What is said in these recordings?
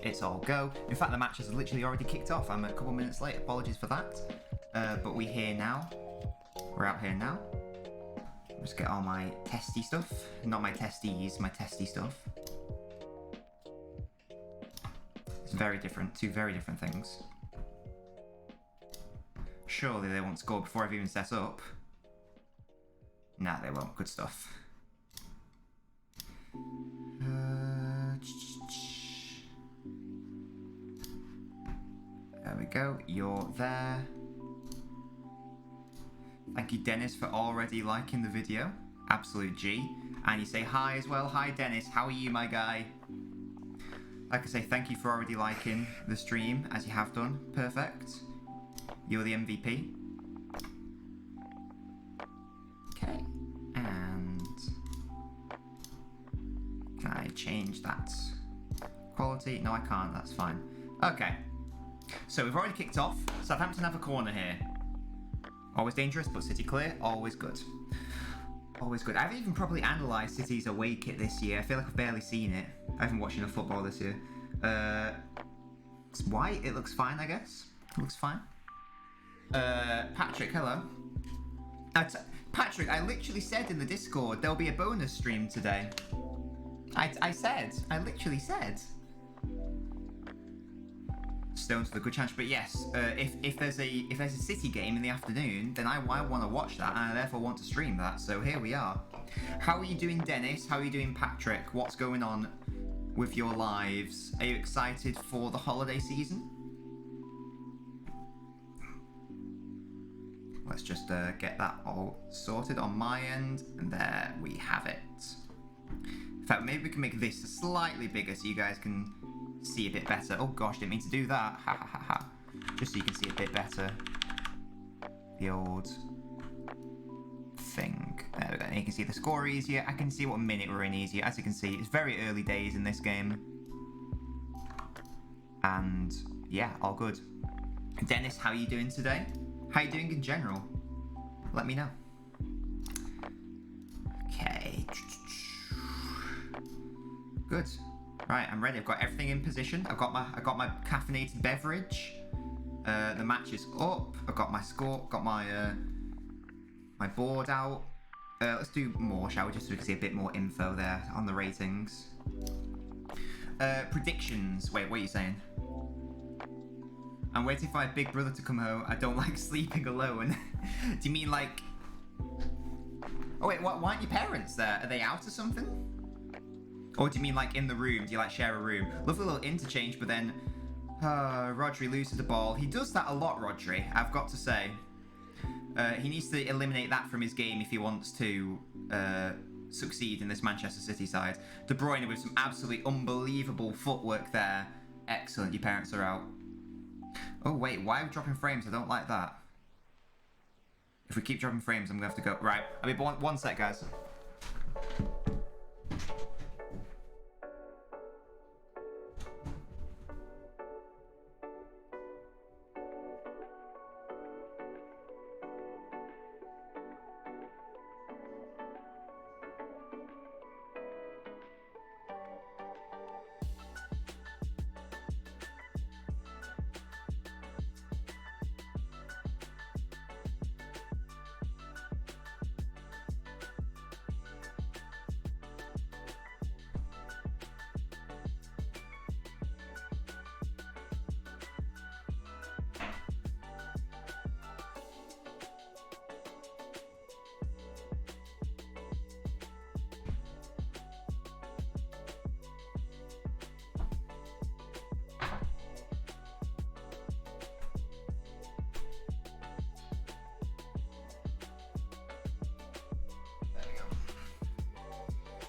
It's all go. In fact, the match has literally already kicked off. I'm a couple minutes late. Apologies for that. But we're here now. We're out here now. Just get all my testy stuff. Not my testes, my testy stuff. It's very different. Two very different things. Surely they won't score before I've even set up. Nah, they won't. Good stuff. There we go. You're there. Thank you, Dennis, for already liking the video. Absolute G. And you say hi as well. Hi, Dennis. How are you, my guy? Like I say, thank you for already liking the stream, as you have done. Perfect. You're the MVP. Okay. And can I change that quality? No, I can't. That's fine. Okay. So we've already kicked off. Southampton have a corner here. Always dangerous, but City clear. Always good. Always good. I haven't even properly analysed City's away kit this year. I feel like I've barely seen it. I haven't watched enough football this year. It's white. It looks fine, I guess. It looks fine. Patrick, hello. Patrick, I literally said in the Discord there'll be a bonus stream today. I literally said. Stones with a good chance, but yes, if there's a City game in the afternoon, then I want to watch that, and I therefore want to stream that. So here we are. How are you doing, Dennis? How are you doing, Patrick? What's going on with your lives? Are you excited for the holiday season? Let's just get that all sorted on my end, and there we have it. In fact, maybe we can make this slightly bigger so you guys can see a bit better. Oh gosh, didn't mean to do that. Ha ha ha ha. Just so you can see a bit better. The old thing. There we go. And you can see the score easier. I can see what minute we're in easier. As you can see, it's very early days in this game. And yeah, all good. Dennis, how are you doing today? How are you doing in general? Let me know. Okay. Good. Right, I'm ready. I've got everything in position. I've got my caffeinated beverage. The match is up. I've got my score. Got my my board out. Let's do more, shall we? Just so we can see a bit more info there on the ratings. Predictions. Wait, what are you saying? I'm waiting for my big brother to come home. I don't like sleeping alone. Do you mean like? Oh wait, why aren't your parents there? Are they out or something? Or do you mean like in the room? Do you like share a room? Lovely little interchange, but then Rodri loses the ball. He does that a lot, Rodri, I've got to say. He needs to eliminate that from his game if he wants to succeed in this Manchester City side. De Bruyne with some absolutely unbelievable footwork there. Excellent, your parents are out. Oh wait, why are we dropping frames? I don't like that. If we keep dropping frames, I'm going to have to go. Right, I'll be one sec, guys.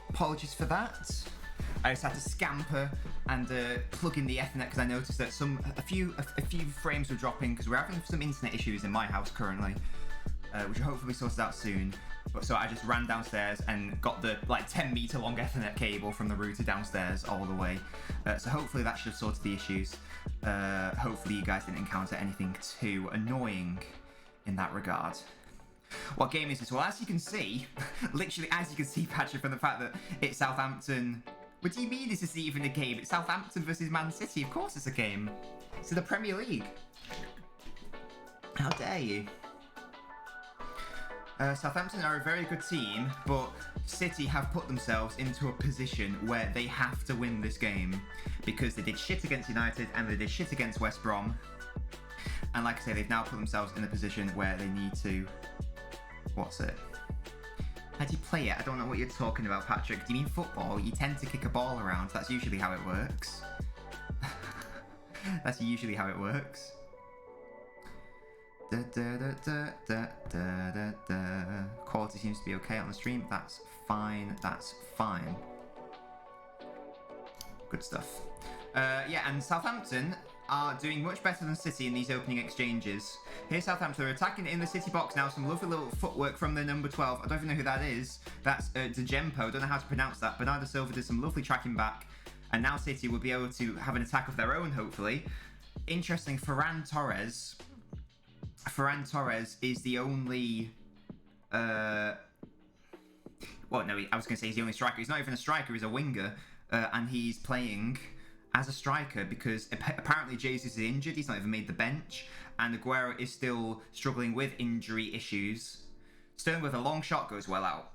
Apologies for that. I just had to scamper and plug in the Ethernet because I noticed that a few frames were dropping because we're having some internet issues in my house currently, which will hopefully be sorted out soon. But so I just ran downstairs and got the like 10-meter long Ethernet cable from the router downstairs all the way. So hopefully that should have sorted the issues. Hopefully you guys didn't encounter anything too annoying in that regard. What game is this? Well, as you can see, literally as you can see, Patrick, from the fact that it's Southampton What do you mean this isn't even a game? It's Southampton versus Man City. Of course it's a game. It's in the Premier League. How dare you? Southampton are a very good team, but City have put themselves into a position where they have to win this game because they did shit against United and they did shit against West Brom. And like I say, they've now put themselves in a position where they need to... What's it? How do you play it? I don't know what you're talking about, Patrick. Do you mean football? You tend to kick a ball around. That's usually how it works. That's usually how it works. Quality seems to be okay on the stream. That's fine. That's fine. Good stuff. Yeah, and Southampton are doing much better than City in these opening exchanges. Here's Southampton. They're attacking in the City box now. Some lovely little footwork from their number 12. I don't even know who that is. That's Dejempo. Don't know how to pronounce that. Bernardo Silva did some lovely tracking back. And now City will be able to have an attack of their own, hopefully. Interesting, Ferran Torres is the only... well, no, I was going to say he's the only striker. He's not even a striker, he's a winger. And he's playing as a striker because apparently Jesus is injured. He's not even made the bench. And Aguero is still struggling with injury issues. Sterling with a long shot goes well out.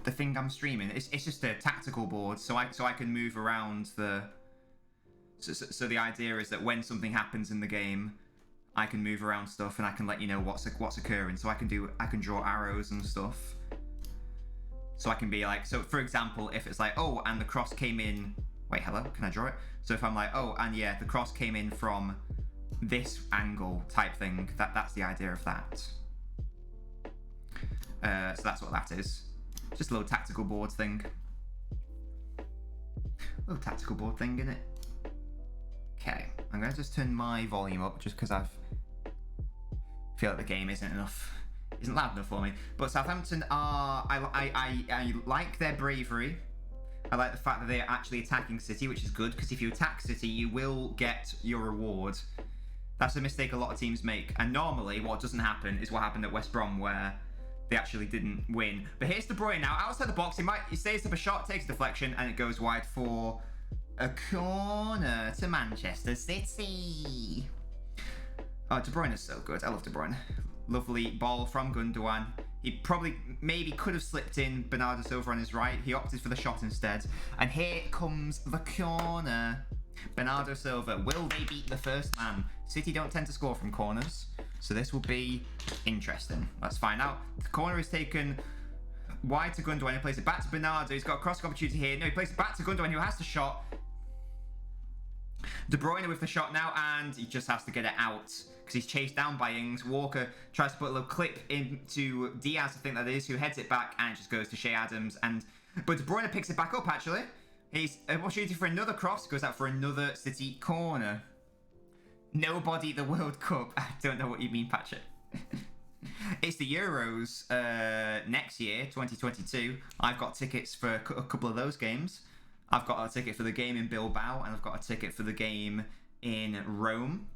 The thing I'm streaming, it's just a tactical board, so I can move around the... So the idea is that when something happens in the game, I can move around stuff and I can let you know what's occurring. So I can draw arrows and stuff. So I can be like, so for example, if it's like, oh, and the cross came in, wait, hello, can I draw it? So if I'm like, oh, and yeah, the cross came in from this angle type thing, that's the idea of that. So that's what that is. Just a little tactical board thing. Little tactical board thing, innit? Okay, I'm going to just turn my volume up just because I feel like the game isn't loud enough for me. But Southampton are... I like their bravery. I like the fact that they're actually attacking City, which is good, because if you attack City, you will get your reward. That's a mistake a lot of teams make. And normally, what doesn't happen is what happened at West Brom, where they actually didn't win. But here's De Bruyne now, outside the box. He stays up a shot, takes a deflection, and it goes wide for a corner to Manchester City. Oh, De Bruyne is so good. I love De Bruyne. Lovely ball from Gundogan. He maybe could have slipped in Bernardo Silva on his right. He opted for the shot instead. And here comes the corner. Bernardo Silva. Will they beat the first man? City don't tend to score from corners, so this will be interesting. Let's find out. The corner is taken wide to Gundogan. He plays it back to Bernardo. He's got a crossing opportunity here. No, he plays it back to Gundogan, who has the shot. De Bruyne with the shot now, and he just has to get it out because he's chased down by Ings. Walker tries to put a little clip into Diaz, I think that is, who heads it back, and it just goes to Shea Adams. But De Bruyne picks it back up, actually. He's an opportunity for another cross. Goes out for another City corner. Nobody the World Cup. I don't know what you mean, Patrick. It's the Euros next year, 2022. I've got tickets for a couple of those games. I've got a ticket for the game in Bilbao, and I've got a ticket for the game in Rome.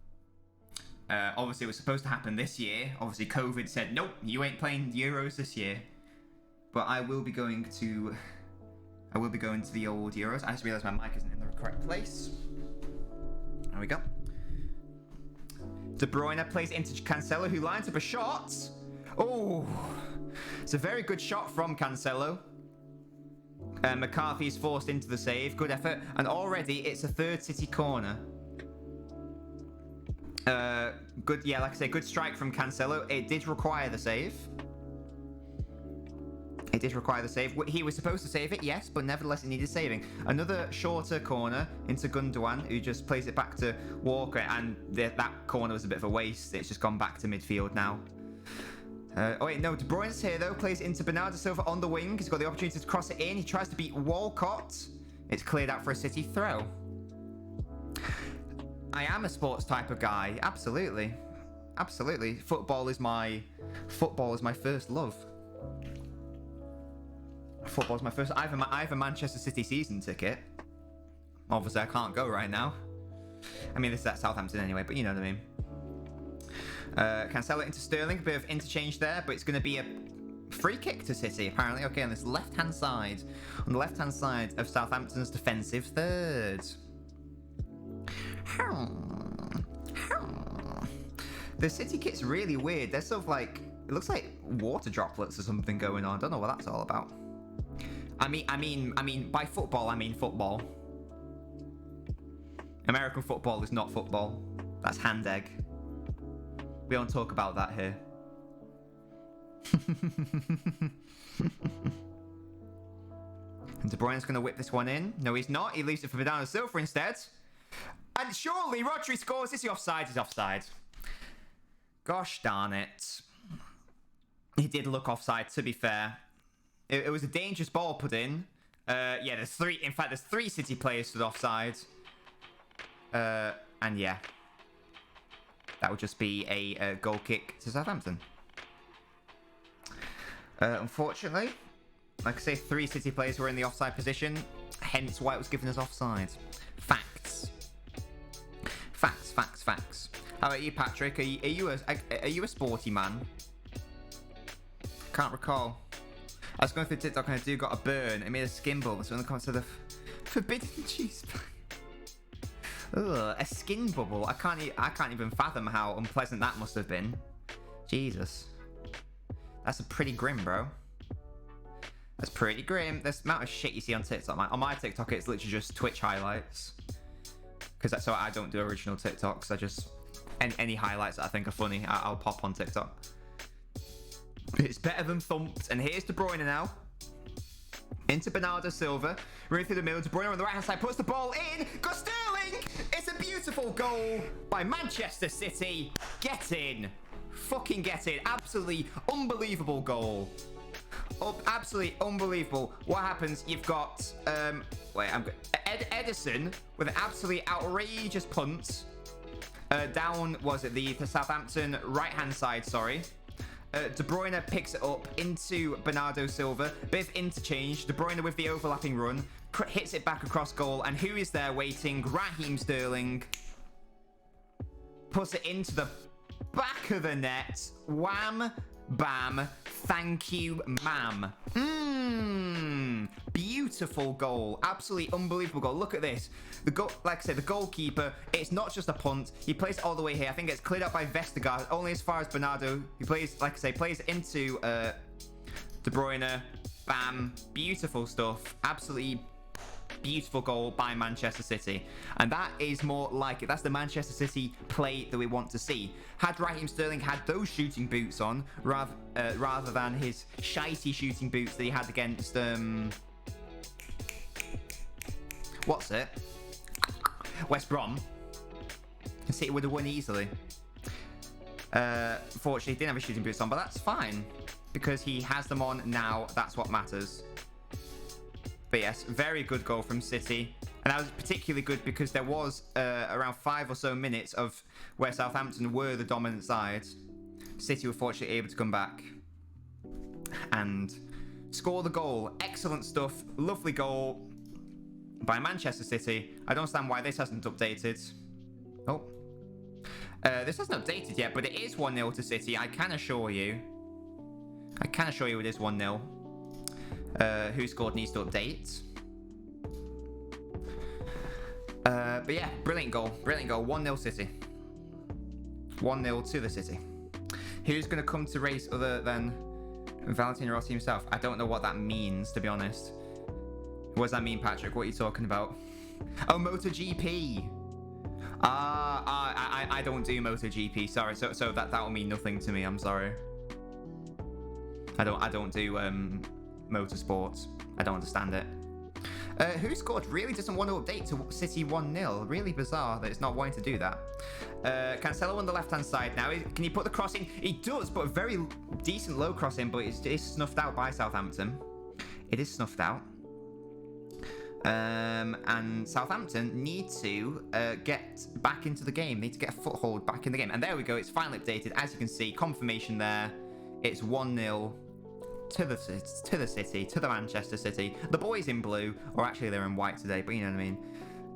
Obviously, it was supposed to happen this year. Obviously, COVID said, nope, you ain't playing the Euros this year. But I will be going to the old Euros. I just realised my mic isn't in the correct place. There we go. De Bruyne plays into Cancelo, who lines up a shot. Oh, it's a very good shot from Cancelo. McCarthy's forced into the save. Good effort. And already it's a third City corner. Good, yeah, like I say, good strike from Cancelo. It did require the save. It did require the save. He was supposed to save it, yes, but nevertheless it needed saving. Another shorter corner into Gundogan, who just plays it back to Walker, and that corner was a bit of a waste. It's just gone back to midfield now. Oh wait, no, De Bruyne's here though, plays into Bernardo Silva on the wing. He's got the opportunity to cross it in. He tries to beat Walcott. It's cleared out for a City throw. I am a sports type of guy, absolutely. Absolutely. Football is my first love. Football's my first. I have a Manchester City season ticket. Obviously, I can't go right now. I mean, this is at Southampton anyway, but you know what I mean. Cancelo into Sterling, a bit of interchange there, but it's going to be a Free kick to City, apparently. Okay, on this left-hand side. On the left-hand side of Southampton's defensive third. The City kit's really weird. They're sort of like... It looks like water droplets or something going on. I don't know what that's all about. I mean, by football, I mean football. American football is not football. That's hand egg. We don't talk about that here. And De Bruyne's going to whip this one in. No, he's not. He leaves it for Bernardo Silva instead. And surely Rodri scores. Is he offside? He's offside. Gosh darn it. He did look offside, to be fair. It was a dangerous ball put in. Yeah, there's three. In fact, there's 3 City players stood offside. And yeah. That would just be a goal kick to Southampton. Unfortunately, like I say, 3 City players were in the offside position. Hence why it was given as offside. Facts. Facts, facts, facts. How about you, Patrick? Are you a sporty man? Can't recall. I was going through TikTok and I do got a burn. It made a skin bubble. So when it comes to the forbidden cheese pie. Ugh, a skin bubble. I can't even fathom how unpleasant that must have been. Jesus. That's a pretty grim, bro. That's pretty grim. This amount of shit you see on TikTok. On my TikTok, it's literally just Twitch highlights. Because that's why I don't do original TikToks. I just... Any highlights that I think are funny, I'll pop on TikTok. It's better than thumped. And here's De Bruyne now. Into Bernardo Silva. Running through the middle. De Bruyne on the right-hand side. Puts the ball in. Go Sterling! It's a beautiful goal by Manchester City. Get in. Fucking get in. Absolutely unbelievable goal. Absolutely unbelievable. What happens? You've got... Ederson with an absolutely outrageous punt. Down, was it the Southampton right-hand side, sorry. De Bruyne picks it up into Bernardo Silva. Bit of interchange. De Bruyne with the overlapping run. Hits it back across goal. And who is there waiting? Raheem Sterling. Puts it into the back of the net. Wham. Bam. Thank you, ma'am. Beautiful goal. Absolutely unbelievable goal. Look at this. The goal, like I said, the goalkeeper, it's not just a punt. He plays it all the way here. I think it's cleared up by Vestergaard, only as far as Bernardo. He plays, like I say, plays into De Bruyne. Bam. Beautiful stuff. Absolutely beautiful goal by Manchester City. And that is more like it. That's the Manchester City play that we want to see. Had Raheem Sterling had those shooting boots on, rather than his shitey shooting boots that he had against... What's it? West Brom. City would have won easily. Fortunately, he didn't have his shooting boots on, but that's fine. Because he has them on now. That's what matters. But yes, very good goal from City. And that was particularly good because there was around 5 or so minutes of where Southampton were the dominant side. City were fortunately able to come back and score the goal. Excellent stuff. Lovely goal by Manchester City. I don't understand why this hasn't updated. Oh. This hasn't updated yet, but it is 1-0 to City. I can assure you. it is 1-0. Who scored needs to update. But yeah, brilliant goal. 1-0 City. 1-0 to the City. Who's going to come to race other than Valentino Rossi himself? I don't know what that means, to be honest. What does that mean, Patrick? What are you talking about? Oh, MotoGP. I don't do MotoGP. Sorry. So that will mean nothing to me. I'm sorry. I don't do motorsports. I don't understand it. Who scored really doesn't want to update to City 1-0. Really bizarre that it's not wanting to do that. Cancelo on the left-hand side now. Can he put the cross in? He does, but a very decent low cross in, but it is snuffed out by Southampton. It is snuffed out. And Southampton need to get back into the game. Need to get a foothold back in the game. And there we go. It's finally updated. As you can see, confirmation there. It's 1-0 to the City, to the Manchester City. The boys in blue, or actually they're in white today, but you know what I mean.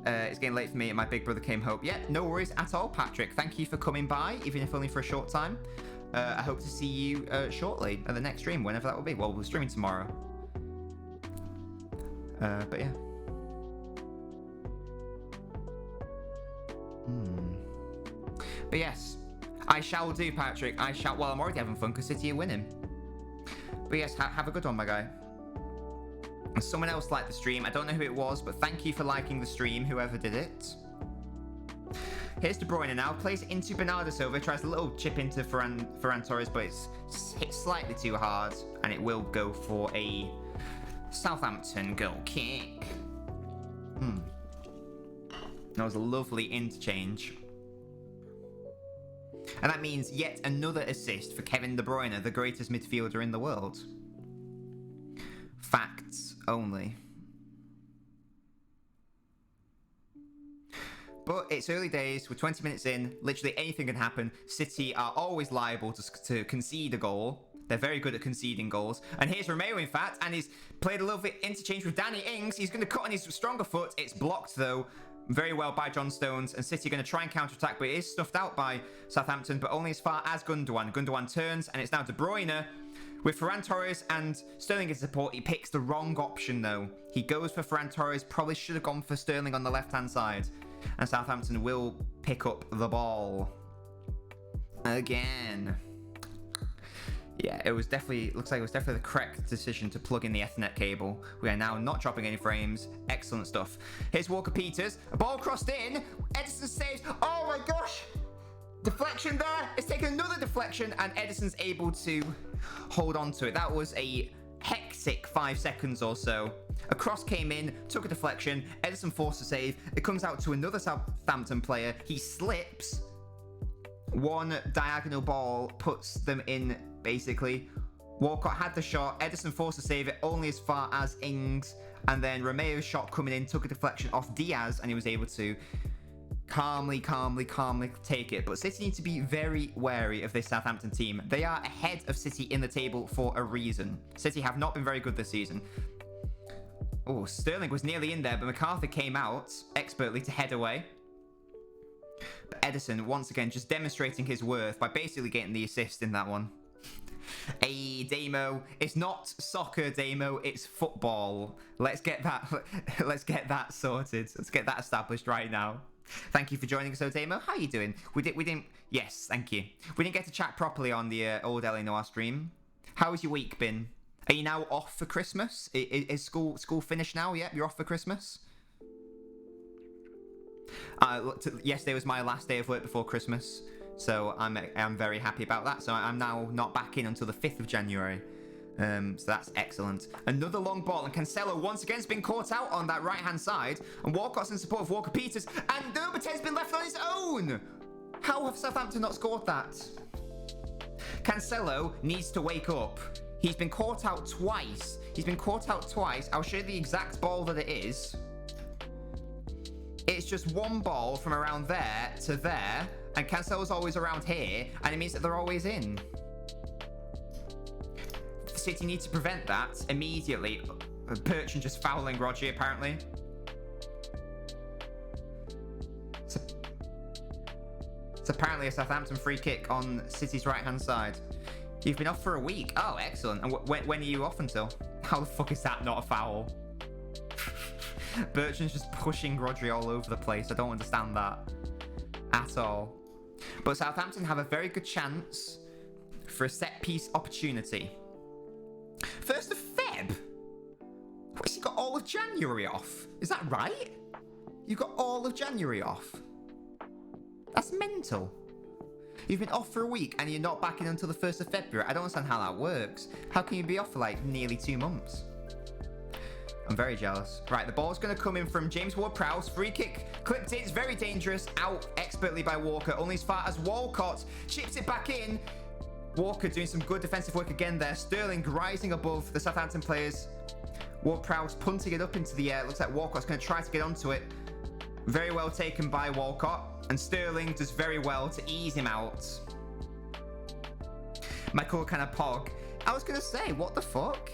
It's getting late for me and my big brother came home. Yeah, no worries at all, Patrick. Thank you for coming by, even if only for a short time. I hope to see you shortly at the next stream, whenever that will be. Well, we're streaming tomorrow. But yeah. But yes, I shall do, Patrick. I shall. Well, I'm already having fun because City are winning. But yes, have a good one, my guy. Someone else liked the stream. I don't know who it was, but thank you for liking the stream, whoever did it. Here's De Bruyne now. Plays into Bernardo Silva. Tries a little chip into Ferran Torres, but it's hit slightly too hard. And it will go for a Southampton goal kick. That was a lovely interchange. And that means yet another assist for Kevin De Bruyne, the greatest midfielder in the world. Facts only. But it's early days, we're 20 minutes in, literally anything can happen. City are always liable to concede a goal. They're very good at conceding goals. And here's Romeo, in fact, and he's played a little bit interchange with Danny Ings. He's going to cut on his stronger foot. It's blocked, though, very well by John Stones. And City are going to try and counter-attack, but it is stuffed out by Southampton, but only as far as Gundogan. Gundogan turns, and it's now De Bruyne. With Ferran Torres and Sterling in support, he picks the wrong option, though. He goes for Ferran Torres, probably should have gone for Sterling on the left-hand side. And Southampton will pick up the ball. Again. Yeah, it was definitely, looks like it was definitely the correct decision to plug in the Ethernet cable. We are now not dropping any frames. Excellent stuff. Here's Walker-Peters. A ball crossed in. Edison saves. Oh my gosh. Deflection there. It's taken another deflection, and Edison's able to hold on to it. That was a hectic 5 seconds or so. A cross came in, took a deflection. Edison forced a save. It comes out to another Southampton player. He slips. One diagonal ball puts them in, basically. Walcott had the shot. Edison forced to save it only as far as Ings. And then Romeo's shot coming in took a deflection off Diaz, and he was able to calmly take it. But City need to be very wary of this Southampton team. They are ahead of City in the table for a reason. City have not been very good this season. Oh, Sterling was nearly in there, but McCarthy came out expertly to head away. But Edison, once again, just demonstrating his worth by basically getting the assist in that one. Hey, Damo. It's not soccer, Damo. It's football. Let's get that sorted. Let's get that established right now. Thank you for joining us, Damo. How are you doing? We didn't. Yes, thank you. We didn't get to chat properly on the old LNobbins stream. How has your week been? Are you now off for Christmas? Is school finished now? Yep, you're off for Christmas. Yesterday was my last day of work before Christmas, so I'm very happy about that. So I'm now not back in until the 5th of January. So that's excellent. Another long ball, and Cancelo once again has been caught out on that right-hand side, and Walcott's in support of Walker-Peters, and number 10's been left on his own. How have Southampton not scored that? Cancelo needs to wake up. He's been caught out twice. I'll show you the exact ball that it is. It's just one ball from around there to there, and Cancelo's always around here, and it means that they're always in. City need to prevent that immediately. Bertrand just fouling Rodri, apparently. It's apparently a Southampton free kick on City's right-hand side. You've been off for a week. Oh, excellent. And when are you off until? How the fuck is that not a foul? Bertrand's just pushing Rodri all over the place. I don't understand that at all. But Southampton have a very good chance for a set-piece opportunity. 1st of Feb? What, you got all of January off? Is that right? You got all of January off? That's mental. You've been off for a week and you're not back in until the 1st of February. I don't understand how that works. How can you be off for like nearly 2 months? I'm very jealous. Right, the ball's going to come in from James Ward-Prowse. Free kick clipped in. It's very dangerous. Out expertly by Walker. Only as far as Walcott chips it back in. Walker doing some good defensive work again there. Sterling rising above the Southampton players. Ward-Prowse punting it up into the air. Looks like Walcott's going to try to get onto it. Very well taken by Walcott. And Sterling does very well to ease him out. Michael kind of pog. I was going to say, what the fuck?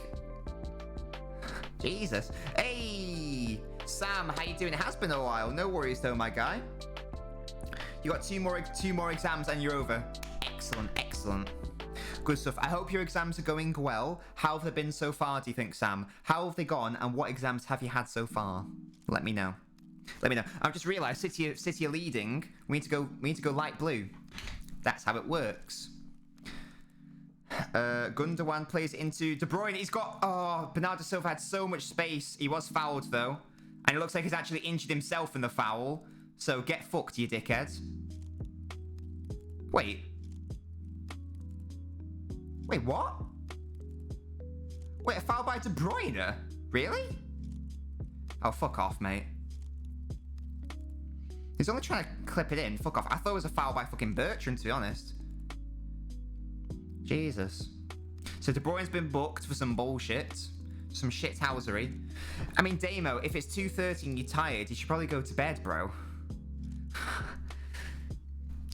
Jesus. Hey, Sam, how you doing? It has been a while. No worries though, my guy. You got two more exams and you're over. Excellent, excellent. Good stuff. I hope your exams are going well. How have they been so far, do you think, Sam? How have they gone, and what exams have you had so far? Let me know. Let me know. I've just realised City are leading. We need to go light blue. That's how it works. Gundogan plays into De Bruyne. He's got... Oh, Bernardo Silva had so much space. He was fouled, though. And it looks like he's actually injured himself in the foul. So get fucked, you dickhead. Wait. Wait, what? Wait, a foul by De Bruyne? Really? Oh, fuck off, mate. He's only trying to clip it in. Fuck off. I thought it was a foul by fucking Bertrand, to be honest. Jesus. So De Bruyne's been booked for some bullshit. Some shithousery. I mean, Damo, if it's 2:30 and you're tired, you should probably go to bed, bro.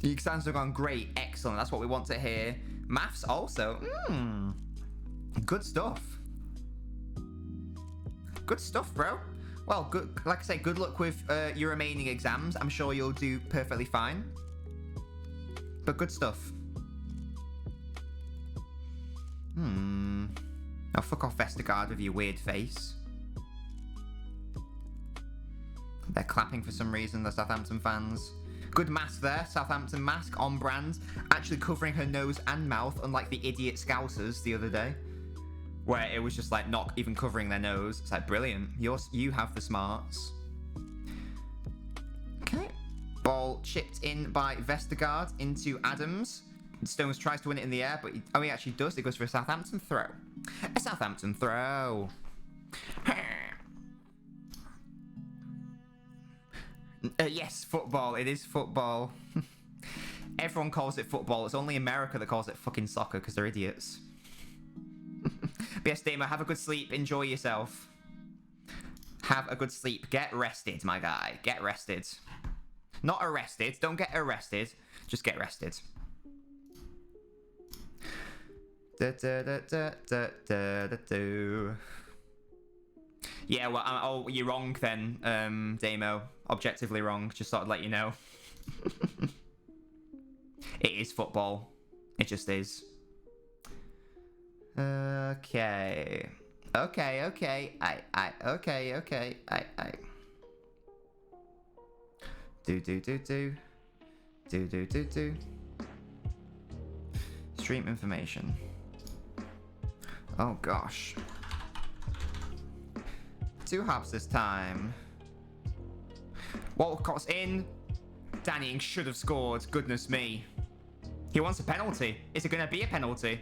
The exams have gone great. Excellent. That's what we want to hear. Maths also. Good stuff. Good stuff, bro. Well, good. Like I say, good luck with your remaining exams. I'm sure you'll do perfectly fine. But good stuff. Oh, fuck off, Vestergaard, with your weird face. They're clapping for some reason, the Southampton fans. Good mask there, Southampton mask, on brand. Actually covering her nose and mouth, unlike the idiot Scousers the other day. Where it was just like not even covering their nose. It's like, brilliant. You have the smarts. Okay. Ball chipped in by Vestergaard into Adams. Stones tries to win it in the air, but he actually does. It goes for a Southampton throw. A Southampton throw. Yes, football. It is football. Everyone calls it football. It's only America that calls it fucking soccer because they're idiots. But yes, Damo, have a good sleep. Enjoy yourself. Have a good sleep. Get rested, my guy. Get rested. Not arrested. Don't get arrested. Just get rested. Yeah, well, oh, you're wrong then, Damo. Objectively wrong. Just thought I'd let you know. It is football. It just is. Okay. Okay. I. Do. Stream information. Oh gosh. 2 halves this time. Walcott's in. Danny Ings should have scored. Goodness me. He wants a penalty. Is it going to be a penalty?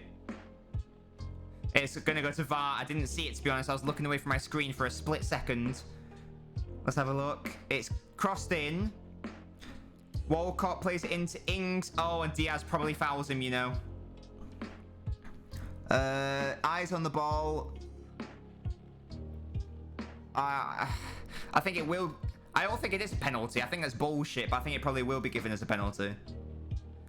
It's going to go to VAR. I didn't see it, to be honest. I was looking away from my screen for a split second. Let's have a look. It's crossed in. Walcott plays it into Ings. Oh, and Diaz probably fouls him, you know. Eyes on the ball. I think it will... I don't think it is a penalty. I think that's bullshit, but I think it probably will be given as a penalty.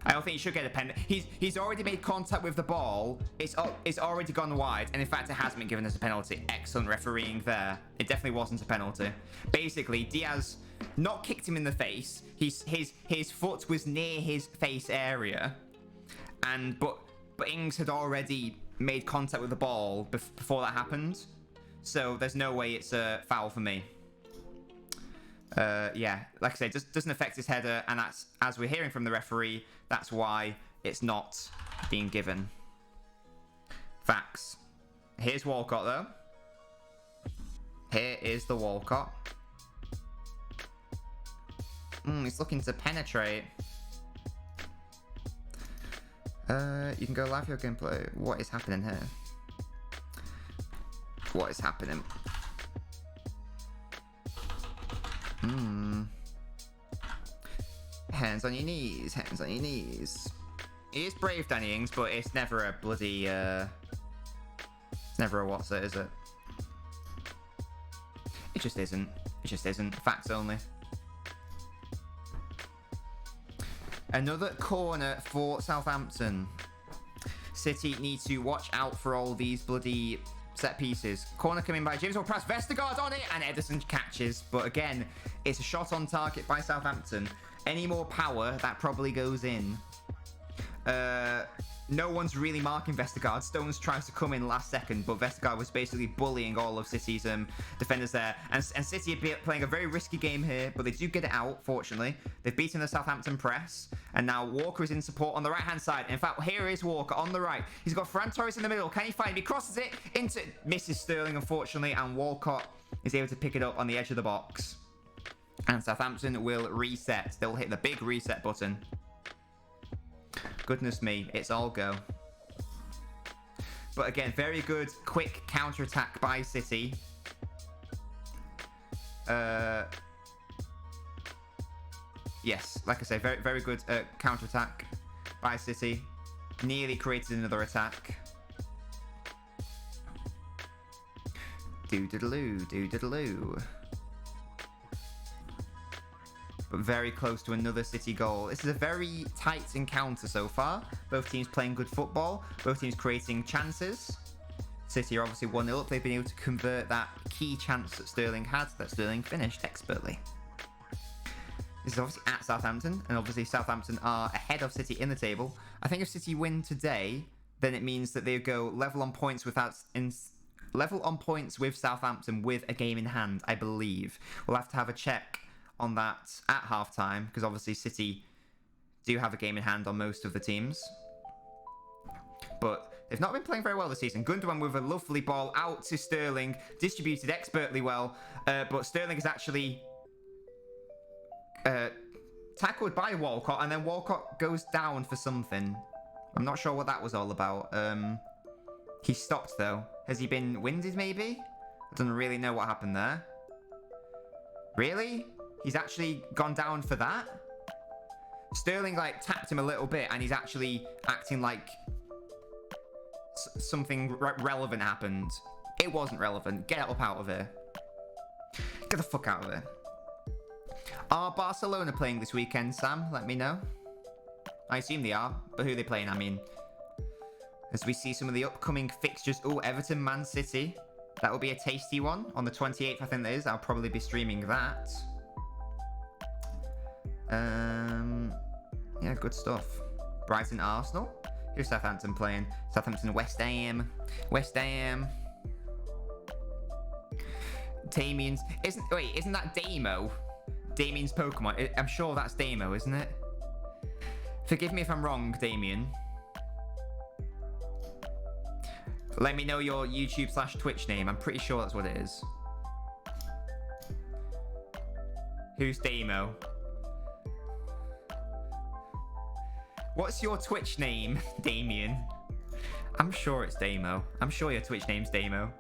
I don't think he should get a penalty. He's already made contact with the ball. It's already gone wide, and in fact, it has been given as a penalty. Excellent refereeing there. It definitely wasn't a penalty. Basically, Diaz not kicked him in the face. His foot was near his face area, but Ings had already made contact with the ball before that happened. So there's no way it's a foul for me. Yeah, like I said, it doesn't affect his header, and that's, as we're hearing from the referee, that's why it's not being given. Facts. Here's Walcott, though. Here is the Walcott. He's looking to penetrate. You can go live your gameplay. What is happening here? What is happening? Hands on your knees. Hands on your knees. He is brave, Danny Ings, but it's never a bloody... it's never a what's it, is it? It just isn't. It just isn't. Facts only. Another corner for Southampton. City need to watch out for all these bloody set pieces. Corner coming by James Ward-Prowse. Vestergaard on it, and Ederson catches. But again, it's a shot on target by Southampton. Any more power, that probably goes in. no one's really marking Vestergaard. Stones tries to come in last second, but Vestergaard was basically bullying all of City's defenders there. And City are playing a very risky game here, but they do get it out, fortunately. They've beaten the Southampton press, and now Walker is in support on the right-hand side. In fact, here is Walker on the right. He's got Ferran Torres in the middle. Can he find him? He crosses it into... Misses Sterling, unfortunately, and Walcott is able to pick it up on the edge of the box. And Southampton will reset. They'll hit the big reset button. Goodness me, it's all go. But again, very good, quick counter-attack by City. Yes, like I say, very, very good counter-attack by City. Nearly created another attack. Do-diddle-oo, do-diddle-oo. But very close to another City goal. This is a very tight encounter so far. Both teams playing good football. Both teams creating chances. City are obviously 1-0 up. They've been able to convert that key chance that Sterling had, that Sterling finished expertly. This is obviously at Southampton, and obviously Southampton are ahead of City in the table. I think if City win today, then it means that they go level on points with Southampton with a game in hand, I believe. We'll have to have a check on that at halftime, because obviously City do have a game in hand on most of the teams. But they've not been playing very well this season. Gundogan with a lovely ball out to Sterling, distributed expertly well, but Sterling is actually tackled by Walcott, and then Walcott goes down for something. I'm not sure what that was all about. He stopped though. Has he been winded maybe? I don't really know what happened there. Really? He's actually gone down for that? Sterling, like, tapped him a little bit, and he's actually acting like something relevant happened. It wasn't relevant. Get up out of here. Get the fuck out of here. Are Barcelona playing this weekend, Sam? Let me know. I assume they are, but who are they playing, I mean? As we see some of the upcoming fixtures. Oh, Everton, Man City. That will be a tasty one. On the 28th, I think that is. I'll probably be streaming that. Yeah, good stuff. Brighton, Arsenal. Who's Southampton playing? Southampton, West Ham. West Ham. Damien's... Isn't that Damo? Damien's Pokemon. I'm sure that's Damo, isn't it? Forgive me if I'm wrong, Damien. Let me know your YouTube/Twitch name. I'm pretty sure that's what it is. Who's Damo? What's your Twitch name, Damien? I'm sure it's Damo. I'm sure your Twitch name's Damo.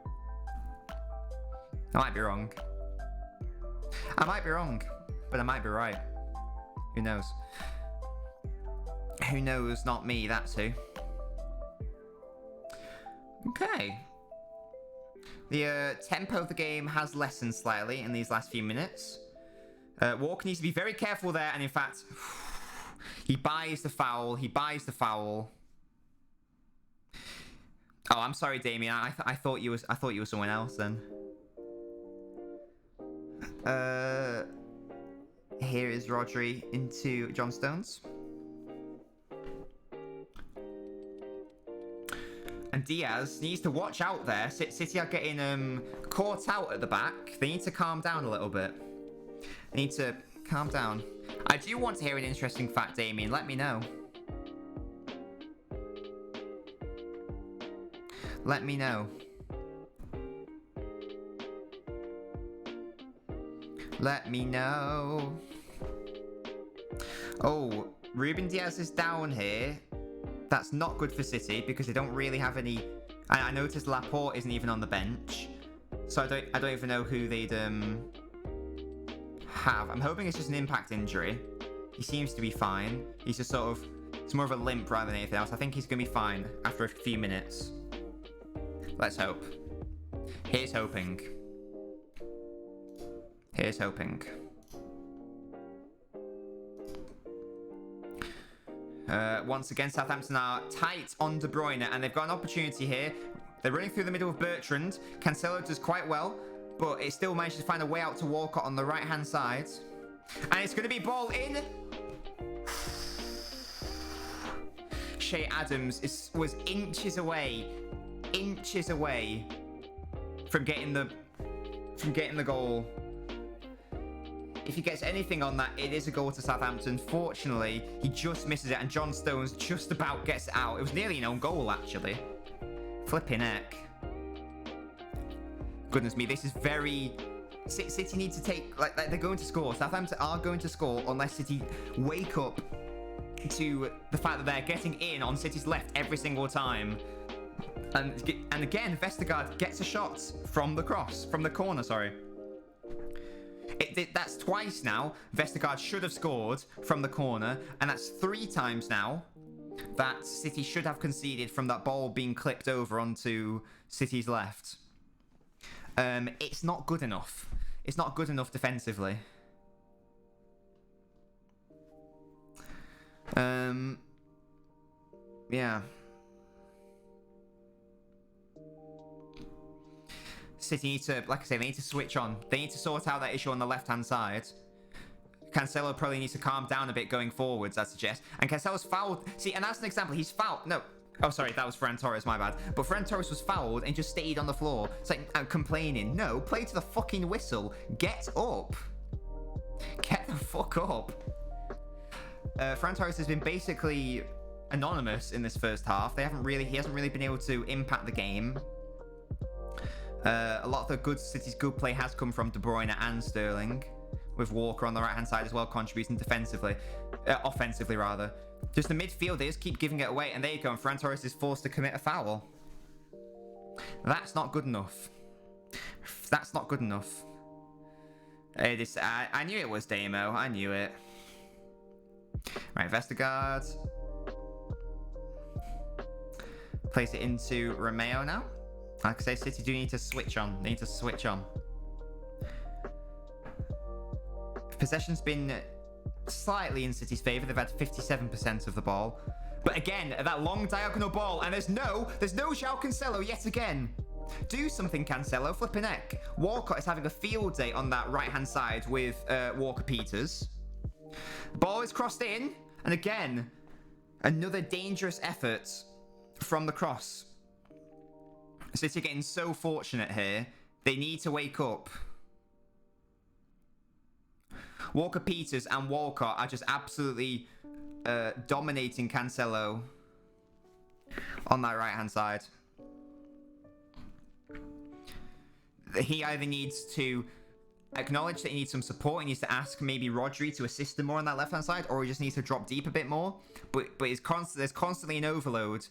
I might be wrong. I might be wrong, but I might be right. Who knows? Who knows? Not me, that's who. Okay. The tempo of the game has lessened slightly in these last few minutes. Walker needs to be very careful there, and in fact, he buys the foul. He buys the foul. Oh, I'm sorry, Damien. I thought you were someone else then. Here is Rodri into John Stones. And Diaz needs to watch out there. City are getting caught out at the back. They need to calm down a little bit. They need to calm down. I do want to hear an interesting fact, Damien. Let me know. Let me know. Let me know. Oh, Ruben Diaz is down here. That's not good for City because they don't really have any... I noticed Laporte isn't even on the bench. So I don't even know who they'd have. I'm hoping it's just an impact injury. He seems to be fine. He's just sort of... It's more of a limp rather than anything else. I think he's going to be fine after a few minutes. Let's hope. Here's hoping. Here's hoping. Once again, Southampton are tight on De Bruyne, and they've got an opportunity here. They're running through the middle of Bertrand. Cancelo does quite well, but it still manages to find a way out to Walcott on the right-hand side. And it's going to be ball in. Shea Adams was inches away from getting the goal. If he gets anything on that, it is a goal to Southampton. Fortunately, he just misses it, and John Stones just about gets it out. It was nearly an own goal, actually. Flipping heck. Goodness me, this is very... City need to take... Like they're going to score. Southampton are going to score unless City wake up to the fact that they're getting in on City's left every single time. And again, Vestergaard gets a shot from the corner, sorry. That's twice now. Vestergaard should have scored from the corner, and that's 3 times now that City should have conceded from that ball being clipped over onto City's left. It's not good enough. It's not good enough defensively. Yeah. City need to, like I say, they need to switch on. They need to sort out that issue on the left-hand side. Cancelo probably needs to calm down a bit going forwards, I suggest. And Cancelo's fouled. See, and that's an example. He's fouled. No. Oh, sorry, that was Ferran Torres, my bad. But Ferran Torres was fouled and just stayed on the floor. It's like, I'm complaining. No, play to the fucking whistle. Get up. Get the fuck up. Ferran Torres has been basically anonymous in this first half. He hasn't really been able to impact the game. A lot of the City's good play has come from De Bruyne and Sterling, with Walker on the right-hand side as well, contributing offensively rather. Just the midfield, they just keep giving it away, and there you go, and Ferran Torres is forced to commit a foul. That's not good enough. That's not good enough. I knew it was Damo. I knew it. Right, Vestergaard. Place it into Romeo now. Like I say, City do need to switch on. They need to switch on. Possession's been slightly in City's favour. They've had 57% of the ball. But again, that long diagonal ball, and there's no João Cancelo yet again. Do something, Cancelo. Flipping heck. Walcott is having a field day on that right-hand side with Walker-Peters. Ball is crossed in, and again, another dangerous effort from the cross. City are getting so fortunate here. They need to wake up. Walker-Peters and Walcott are just absolutely dominating Cancelo on that right-hand side. He either needs to acknowledge that he needs some support. He needs to ask maybe Rodri to assist him more on that left-hand side, or he just needs to drop deep a bit more. But there's constantly an overload.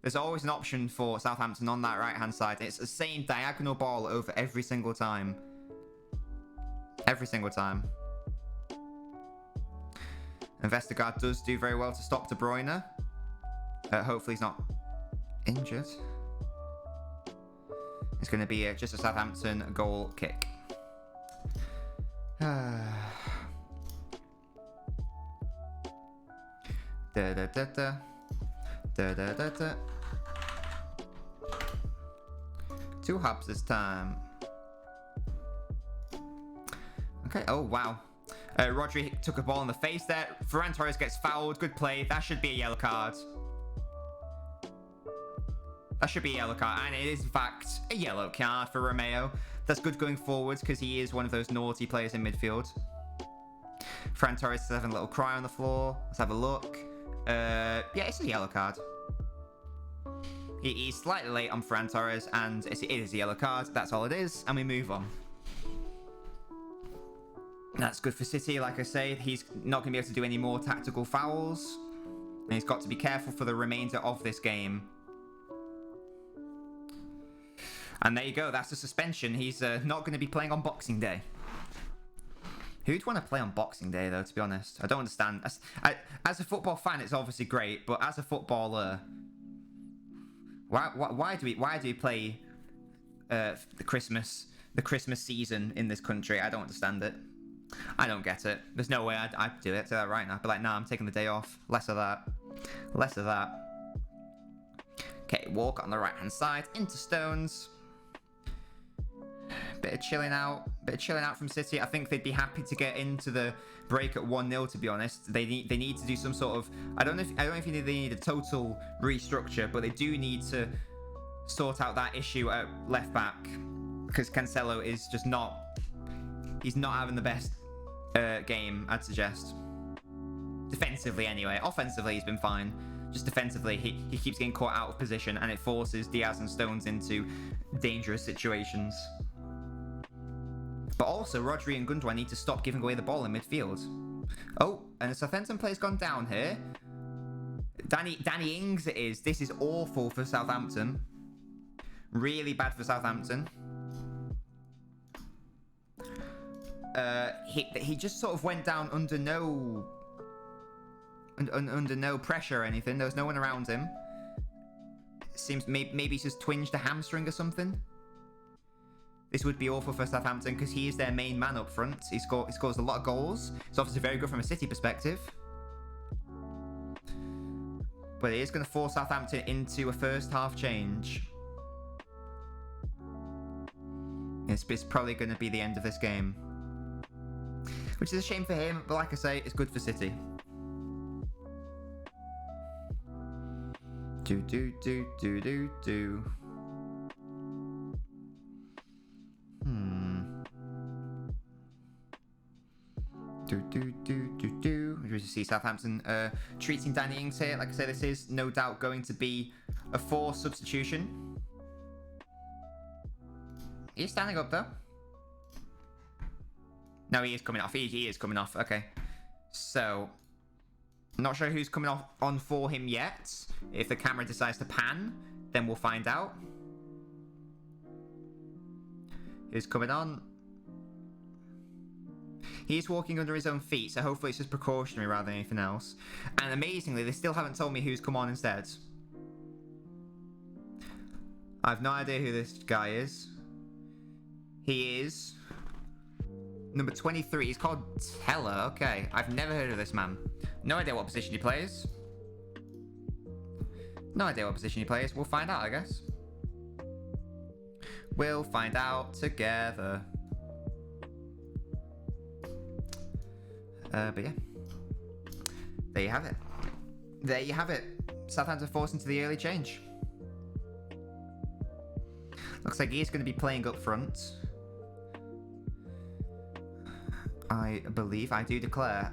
There's always an option for Southampton on that right-hand side. It's the same diagonal ball over every single time. Every single time. And Vestergaard does do very well to stop De Bruyne. Hopefully he's not injured. It's going to be just a Southampton goal kick. Two hubs this time. Okay, oh wow. Rodri took a ball in the face there. Ferran Torres gets fouled. Good play. That should be a yellow card. That should be a yellow card. And it is, in fact, a yellow card for Romeo. That's good going forwards because he is one of those naughty players in midfield. Ferran Torres is having a little cry on the floor. Let's have a look. Yeah, it's a yellow card. He's slightly late on Ferran Torres, and it is a yellow card. That's all it is, and we move on. That's good for City. Like I say, he's not going to be able to do any more tactical fouls, and he's got to be careful for the remainder of this game. And there you go. That's a suspension. He's not going to be playing on Boxing Day. Who'd want to play on Boxing Day, though, to be honest? I don't understand. As a football fan, it's obviously great, but as a footballer, why do we play the Christmas season in this country? I don't understand it. I don't get it. There's no way I'd do it. Say that right now. But like, nah, I'm taking the day off. Less of that. Less of that. Okay, Walk on the right-hand side into Stones. Bit of chilling out from City. I think they'd be happy to get into the break at 1-0. To be honest, they need to do some sort of. I don't know if they need a total restructure, but they do need to sort out that issue at left back because Cancelo is just not. He's not having the best game, I'd suggest. Defensively, anyway. Offensively, he's been fine. Just defensively, he keeps getting caught out of position, and it forces Diaz and Stones into dangerous situations. But also, Rodri and Gundogan need to stop giving away the ball in midfield. Oh, and the Southampton player's gone down here. Danny Ings it is. This is awful for Southampton. Really bad for Southampton. He just sort of went down under no pressure or anything. There was no one around him. Seems maybe he's just twinged a hamstring or something. This would be awful for Southampton because he is their main man up front. He scores a lot of goals. It's obviously very good from a City perspective. But it is going to force Southampton into a first half change. It's probably going to be the end of this game. Which is a shame for him, but like I say, it's good for City. Do. We see Southampton treating Danny Ings here. Like I say, this is no doubt going to be a forced substitution. He's standing up though. No, he is coming off. He is coming off. Okay. So, not sure who's coming off on for him yet. If the camera decides to pan, then we'll find out. Who's coming on? He's walking under his own feet, so hopefully it's just precautionary rather than anything else. And amazingly, they still haven't told me who's come on instead. I have no idea who this guy is. He is number 23. He's called Teller. Okay, I've never heard of this man. No idea what position he plays. No idea what position he plays. We'll find out, I guess. We'll find out together. But yeah. There you have it. There you have it. Southampton forced into the early change. Looks like he's going to be playing up front. I believe. I do declare.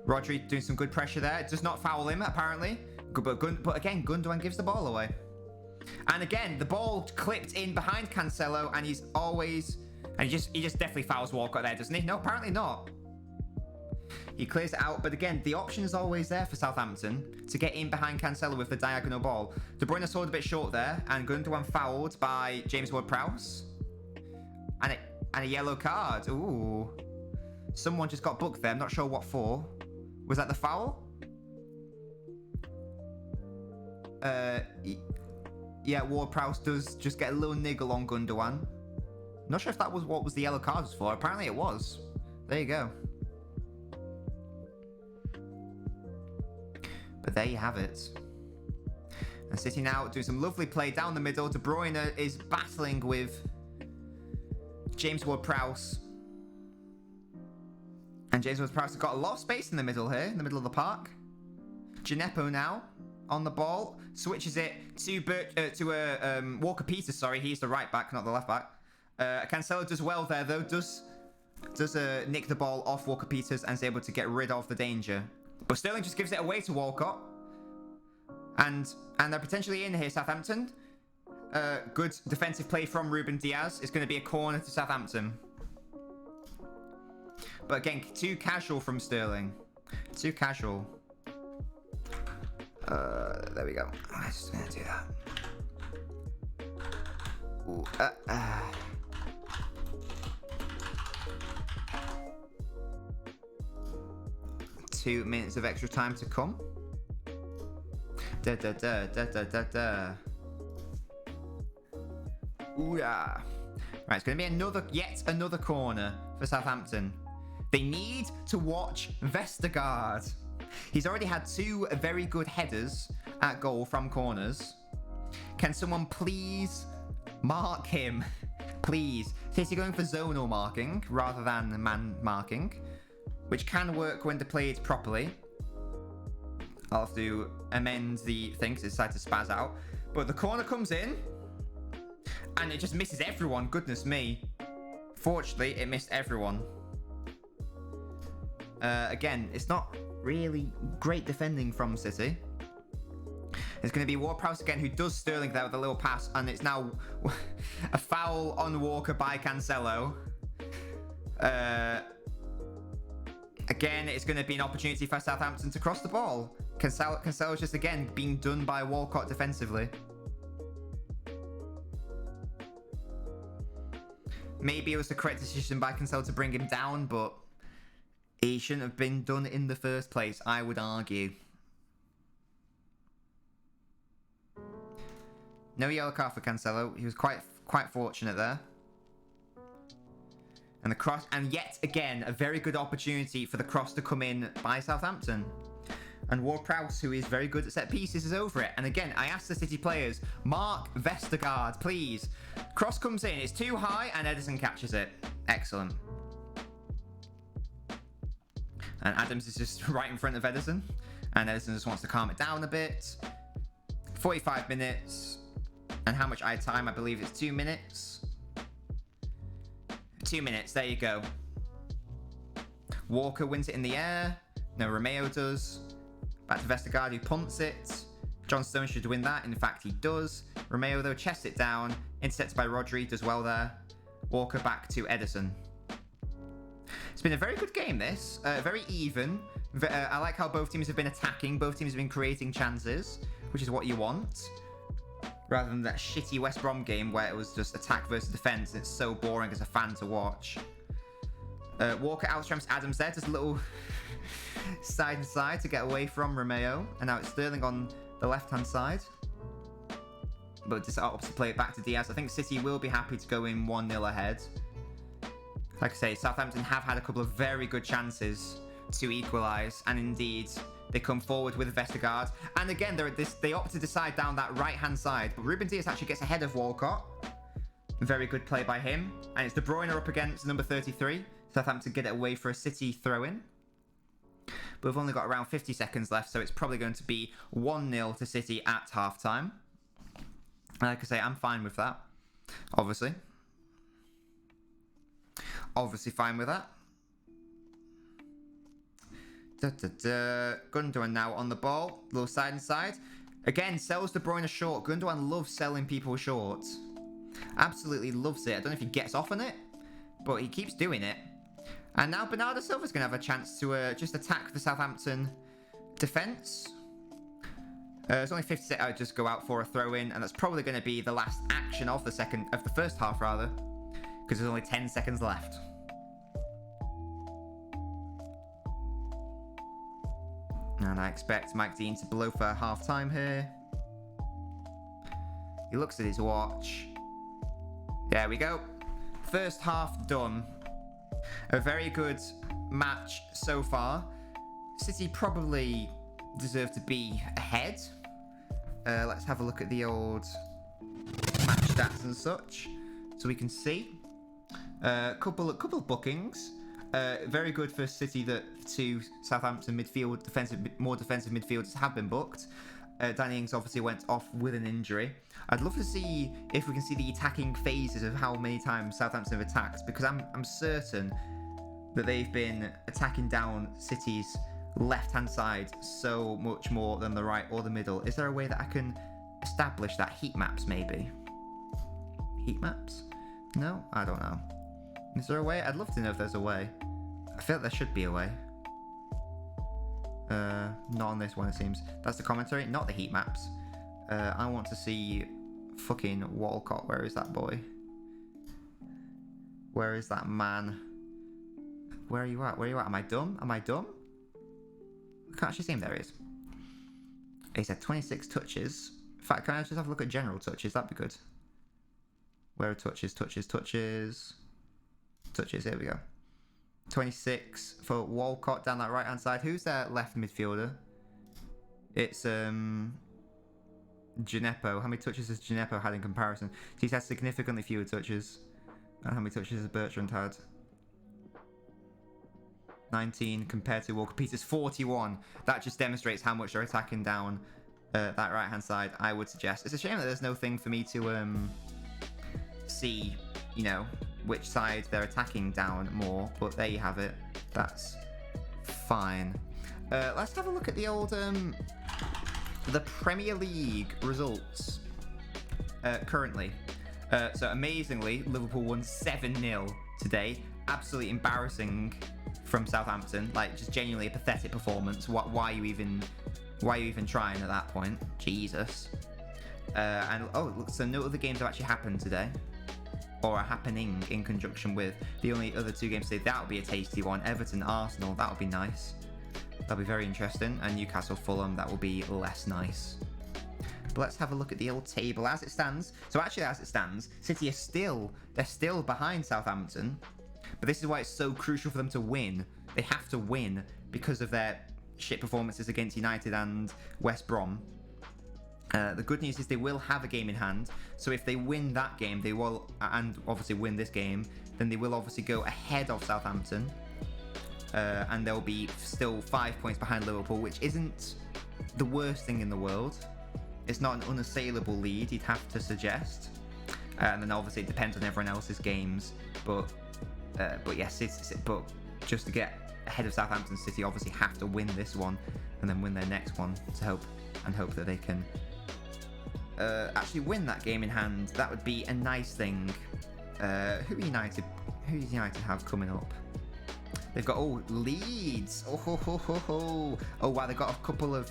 Rodri doing some good pressure there. It does not foul him, apparently. But again, Gundogan gives the ball away. And again, the ball clipped in behind Cancelo, and he's always... And he just definitely fouls Walcott there, doesn't he? No, apparently not. He clears it out, but again, the option is always there for Southampton to get in behind Cancelo with the diagonal ball. De Bruyne scored a bit short there, and Gundogan fouled by James Ward-Prowse. And a yellow card. Ooh. Someone just got booked there. I'm not sure what for. Was that the foul? Yeah, Ward-Prowse does just get a little niggle on Gundogan. Not sure if that was what was the yellow card was for. Apparently it was. There you go. But there you have it. And City now doing some lovely play down the middle. De Bruyne is battling with James Ward-Prowse. And James Ward-Prowse has got a lot of space in the middle here, in the middle of the park. Gineppo now on the ball. Switches it to Walker Peters, sorry. He's the right back, not the left back. Cancelo does well there, though. Does nick the ball off Walker Peters and is able to get rid of the danger. But Sterling just gives it away to Walcott. And they're potentially in here, Southampton. Good defensive play from Ruben Diaz. It's going to be a corner to Southampton. But again, too casual from Sterling. Too casual. There we go. I'm just going to do that. Ooh, 2 minutes of extra time to come. Ooh, yeah. Right, it's going to be yet another corner for Southampton. They need to watch Vestergaard. He's already had 2 very good headers at goal from corners. Can someone please mark him? Please. City going for zonal marking rather than man marking, which can work when played properly. I'll have to amend the thing because it decided to spaz out. But the corner comes in, and it just misses everyone. Goodness me. Fortunately, it missed everyone. Again, it's not really great defending from City. It's going to be Ward-Prowse again, who does Sterling there with a little pass, and it's now a foul on Walker by Cancelo. Again, it's going to be an opportunity for Southampton to cross the ball. Cancelo's just, again, being done by Walcott defensively. Maybe it was the correct decision by Cancelo to bring him down, but he shouldn't have been done in the first place, I would argue. No yellow card for Cancelo. He was quite fortunate there. And the cross, and yet again, a very good opportunity for the cross to come in by Southampton. And Ward-Prowse, who is very good at set pieces, is over it. And again, I asked the City players, mark Vestergaard, please. Cross comes in, it's too high, and Edison catches it. Excellent. And Adams is just right in front of Edison. And Edison just wants to calm it down a bit. 45 minutes. And how much time? I believe it's 2 minutes. 2 minutes, there you go. Walker wins it in the air. No, Romeo does. Back to Vestergaard, who punts it. John Stones should win that. In fact, he does. Romeo, though, chests it down. Intercepted by Rodri, does well there. Walker back to Edison. It's been a very good game, this. Very even. I like how both teams have been attacking. Both teams have been creating chances, which is what you want. Rather than that shitty West Brom game where it was just attack versus defense. It's so boring as a fan to watch. Walker outstramps Adams there. Just a little side and side to get away from Romeo. And now it's Sterling on the left-hand side. But just opts to play it back to Diaz. I think City will be happy to go in 1-0 ahead. Like I say, Southampton have had a couple of very good chances to equalise. And indeed, they come forward with Vestergaard. And again, they opt to decide down that right-hand side. But Ruben Diaz actually gets ahead of Walcott. Very good play by him. And it's De Bruyne up against number 33. Southampton get it away for a City throw-in. But we've only got around 50 seconds left, so it's probably going to be 1-0 to City at half-time. Like I say, I'm fine with that. Obviously. Obviously fine with that. Gundogan now on the ball. Little side and side. Again, sells De Bruyne short. Gundogan loves selling people short. Absolutely loves it. I don't know if he gets off on it, but he keeps doing it. And now Bernardo Silva's going to have a chance to just attack the Southampton defence. It's only 50 seconds. I'll just go out for a throw-in, and that's probably going to be the last action of the first half, rather, because there's only 10 seconds left. And I expect Mike Dean to blow for half-time here. He looks at his watch. There we go. First half done. A very good match so far. City probably deserve to be ahead. Let's have a look at the old match stats and such, so we can see. Couple of bookings. Very good for City that two Southampton more defensive midfielders have been booked. Danny Ings obviously went off with an injury. I'd love to see if we can see the attacking phases of how many times Southampton have attacked, because I'm certain that they've been attacking down City's left-hand side so much more than the right or the middle. Is there a way that I can establish that? Heat maps, maybe? Heat maps? No? I don't know. Is there a way? I'd love to know if there's a way. I feel like there should be a way. Not on this one, it seems. That's the commentary, not the heat maps. I want to see fucking Walcott. Where is that boy? Where is that man? Where are you at? Where are you at? Am I dumb? Am I dumb? I can't actually see him. There he is. He said 26 touches. In fact, can I just have a look at general touches? That'd be good. Where are touches? Touches. Here we go. 26 for Walcott down that right-hand side. Who's their left midfielder? It's Gineppo. How many touches has Gineppo had in comparison? He's had significantly fewer touches. And how many touches has Bertrand had? 19 compared to Walker Peters 41. That just demonstrates how much they're attacking down that right hand side, I would suggest. It's a shame that there's no thing for me to see, you know, which side they're attacking down more, but there you have it. That's fine. Let's have a look at the old the Premier League results currently. So amazingly, Liverpool won 7-0 today. Absolutely embarrassing from Southampton. Like, just genuinely a pathetic performance. Why are you even trying at that point? Jesus. And oh, look, so no other games have actually happened today, or are happening in conjunction with the only other 2 games today. That would be a tasty one. Everton, Arsenal. That would be nice. That'll be very interesting. And Newcastle, Fulham. That will be less nice. But let's have a look at the old table as it stands. So actually, as it stands, City are they're still behind Southampton. But this is why it's so crucial for them to win. They have to win because of their shit performances against United and West Brom. The good news is they will have a game in hand. So if they win that game, they will, and obviously win this game, then they will obviously go ahead of Southampton. And they'll be still 5 points behind Liverpool, which isn't the worst thing in the world. It's not an unassailable lead, you'd have to suggest. And then obviously it depends on everyone else's games. But yes, but just to get ahead of Southampton, City obviously have to win this one and then win their next one to hope that they can actually win that game in hand. That would be a nice thing. Who do United have coming up? They've got Leeds. Oh wow, they've got a couple of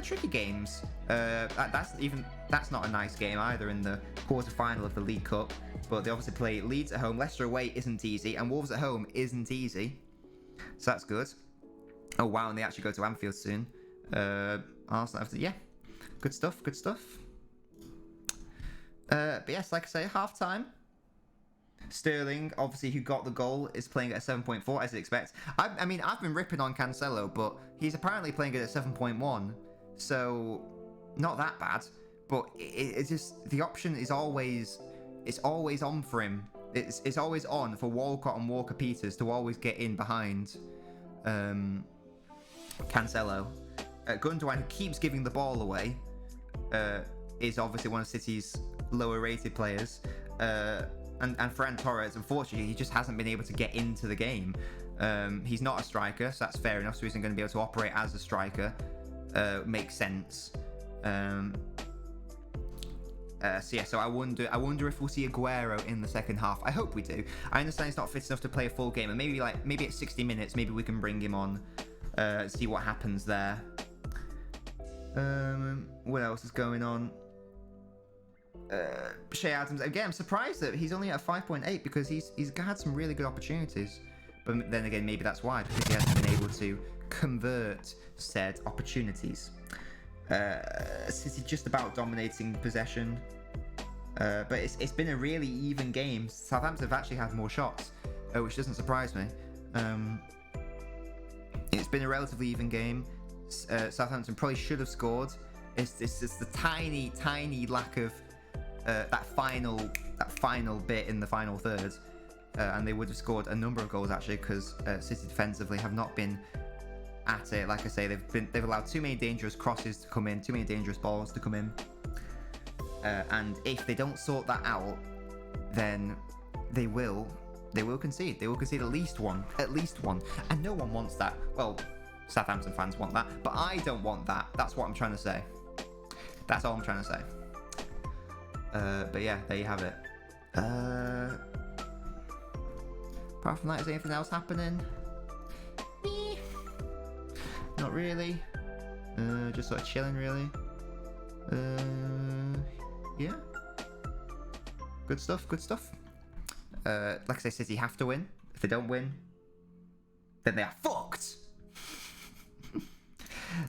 tricky games. That's not a nice game either in the quarter-final of the League Cup. But they obviously play Leeds at home. Leicester away isn't easy, and Wolves at home isn't easy. So that's good. Oh wow, and they actually go to Anfield soon. Arsenal after, yeah, good stuff. But yes, like I say, half time. Sterling, obviously, who got the goal, is playing at a 7.4 as you'd expect. I mean, I've been ripping on Cancelo, but he's apparently playing it at 7.1, so not that bad. But it's just the option is always on for him. It's always on for Walcott and Walker Peters to always get in behind Cancelo. Gundogan, who keeps giving the ball away, is obviously one of City's lower rated players. And Ferran Torres, unfortunately, he just hasn't been able to get into the game. He's not a striker, so that's fair enough. So he isn't going to be able to operate as a striker. Makes sense. So yeah, so I wonder if we'll see Aguero in the second half. I hope we do. I understand he's not fit enough to play a full game, and maybe at 60 minutes, maybe we can bring him on, see what happens there. What else is going on? Shea Adams, again, I'm surprised that he's only at 5.8 because he's had some really good opportunities. But then again, maybe that's why, because he hasn't been able to convert said opportunities. City just about dominating possession. But it's been a really even game. Southampton have actually had more shots, which doesn't surprise me. It's been a relatively even game. Southampton probably should have scored. It's the tiny lack of that final bit in the final third, and they would have scored a number of goals actually, because City defensively have not been at it. Like I say, they've allowed too many dangerous crosses to come in, too many dangerous balls to come in, and if they don't sort that out, then they will concede. They will concede at least one, and no one wants that. Well, Southampton fans want that, but I don't want that. That's what I'm trying to say. That's all I'm trying to say. But yeah, there you have it. Apart from that, is anything else happening? Not really. Just sort of chilling, really. Yeah. Good stuff. Like I say, City have to win. If they don't win, then they are fucked.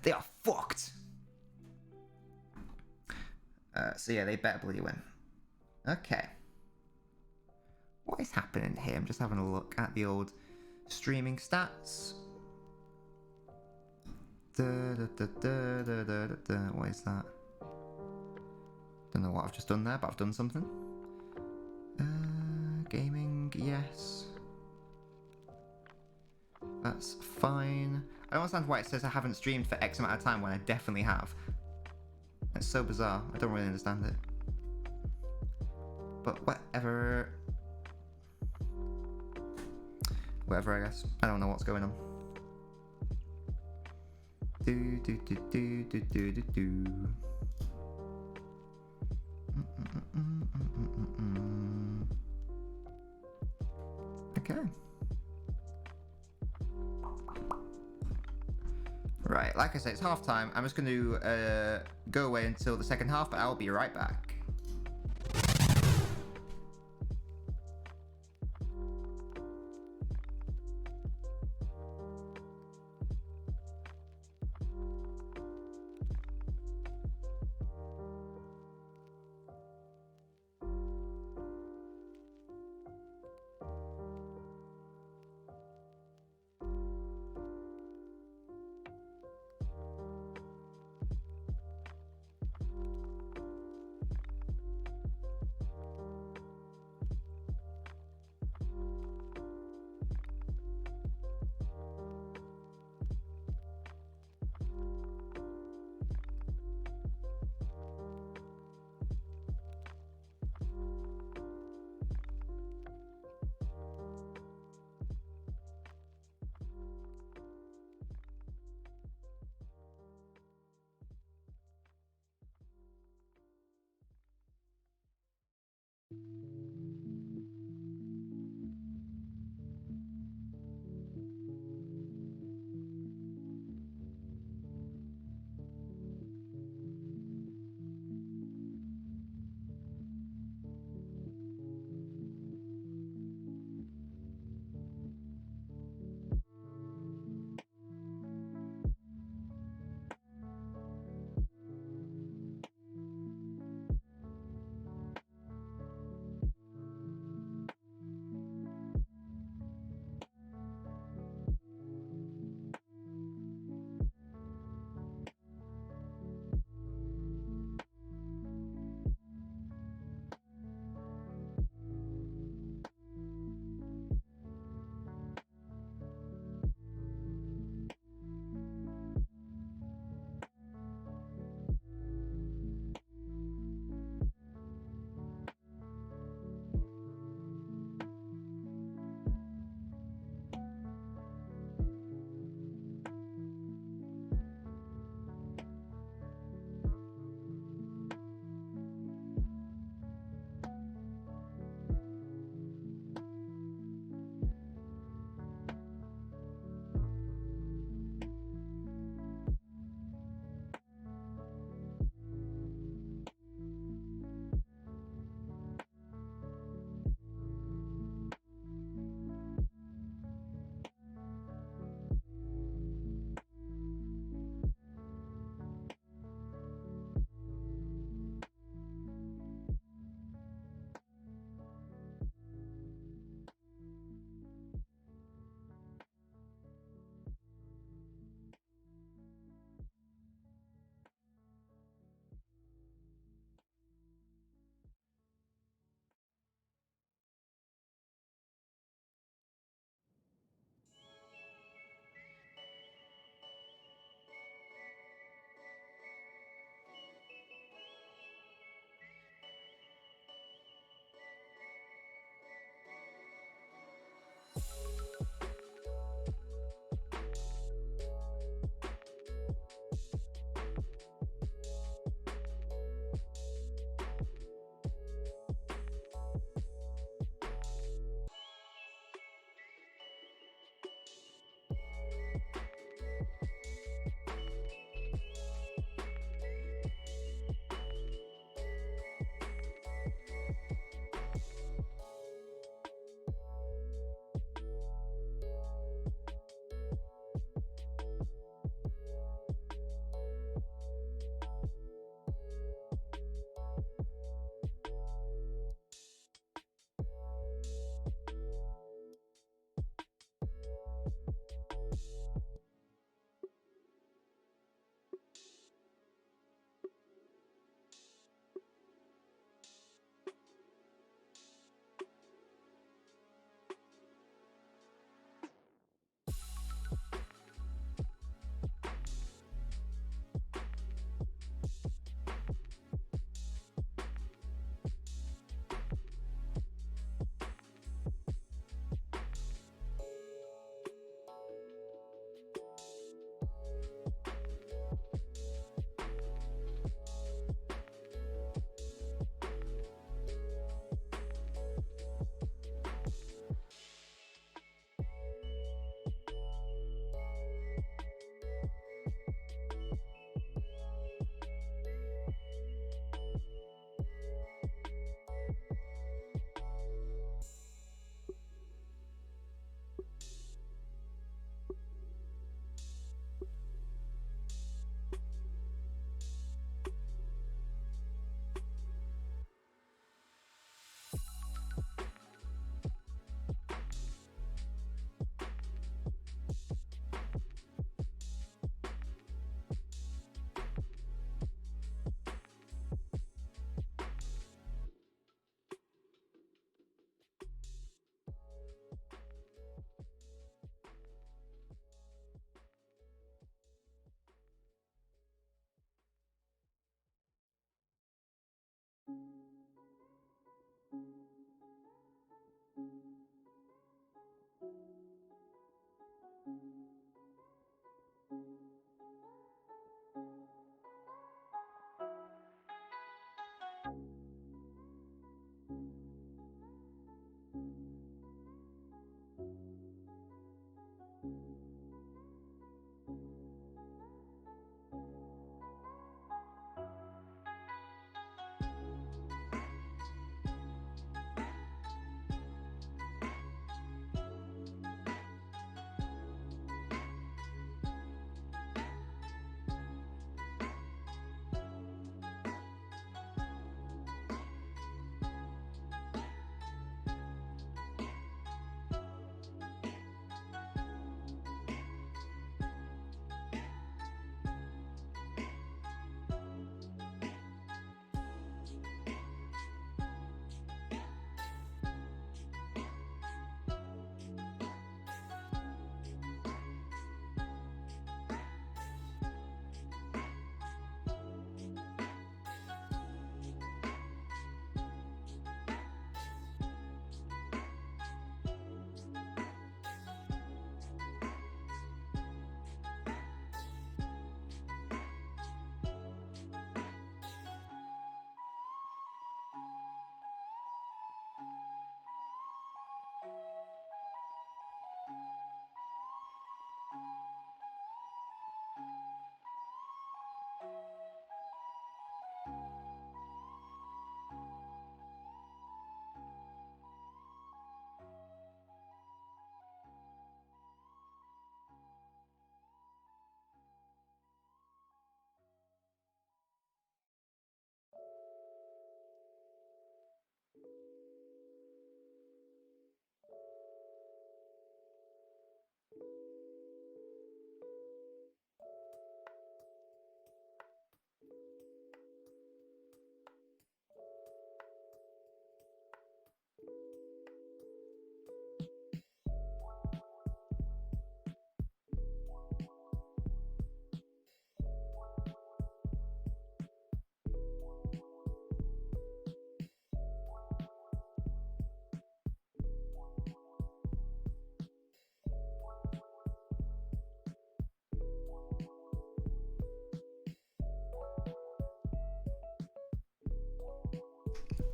They are fucked. So yeah, they better bloody win. Okay. What is happening here? I'm just having a look at the old streaming stats. What is that? Don't know what I've just done there, but I've done something. Gaming. That's fine. I don't understand why it says I haven't streamed for X amount of time when I definitely have. It's so bizarre. I don't really understand it. But whatever. Whatever, I guess. I don't know what's going on. Do do do do do do do do. Okay. Right, like I said, it's half time. I'm just going to go away until the second half, but I'll be right back.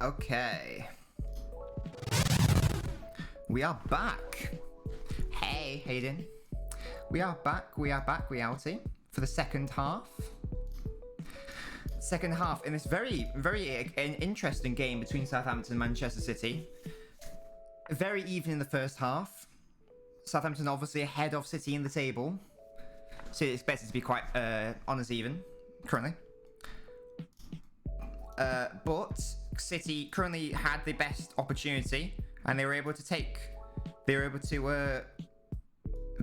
Okay. We are back. Hey, Hayden. We are back, reality, for the second half. Second half in this very, very interesting game between Southampton and Manchester City. Very even in the first half. Southampton obviously ahead of City in the table. So it's expected to be quite honest even, currently. But City currently had the best opportunity, and they were able to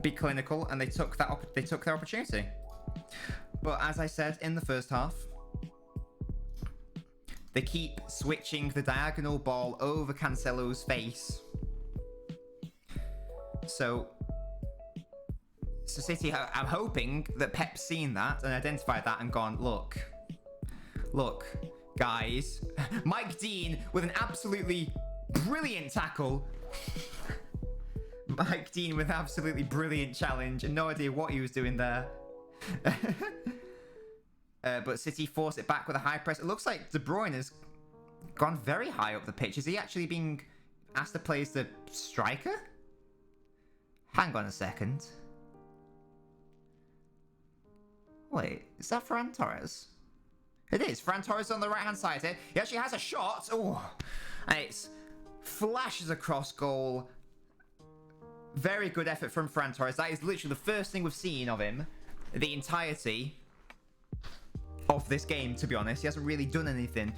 be clinical, and they took their opportunity. But as I said in the first half, they keep switching the diagonal ball over Cancelo's face. So City, I'm hoping that Pep's seen that and identified that and gone, look, guys, Mike Dean with an absolutely brilliant tackle. Mike Dean with an absolutely brilliant challenge. No idea what he was doing there. But City force it back with a high press. It looks like De Bruyne has gone very high up the pitch. Is he actually being asked to play as the striker? Hang on a second. Wait, is that Ferran Torres? It is. Ferran Torres on the right-hand side here. He actually has a shot. Oh, and it's flashes across goal. Very good effort from Ferran Torres. That is literally the first thing we've seen of him the entirety of this game, to be honest. He hasn't really done anything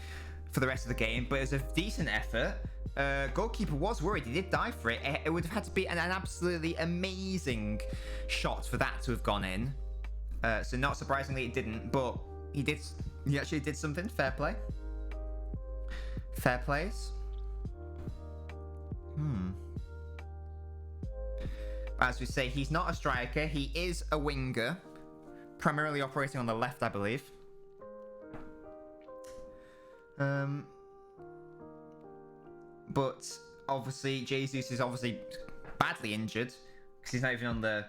for the rest of the game, but it was a decent effort. Goalkeeper was worried. He did dive for it. It would have had to be an absolutely amazing shot for that to have gone in. So not surprisingly, it didn't, but he did. He actually did something. Fair play. Fair plays. As we say, he's not a striker. He is a winger, primarily operating on the left, I believe. But obviously, Jesus is obviously badly injured because he's not even on the...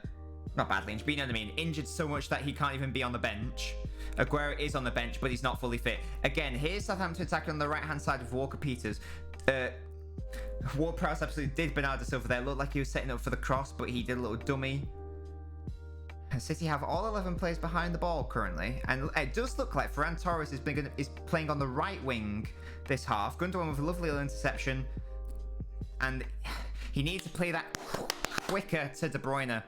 Not badly injured, but you know what I mean. Injured so much that he can't even be on the bench. Aguero is on the bench, but he's not fully fit. Again, here's Southampton attacking on the right-hand side of Walker Peters. Ward-Prowse absolutely did Bernardo Silva there. Looked like he was setting up for the cross, but he did a little dummy. City have all 11 players behind the ball currently, and it does look like Ferran Torres is playing on the right wing this half. Gundogan with a lovely little interception, and he needs to play that quicker to De Bruyne.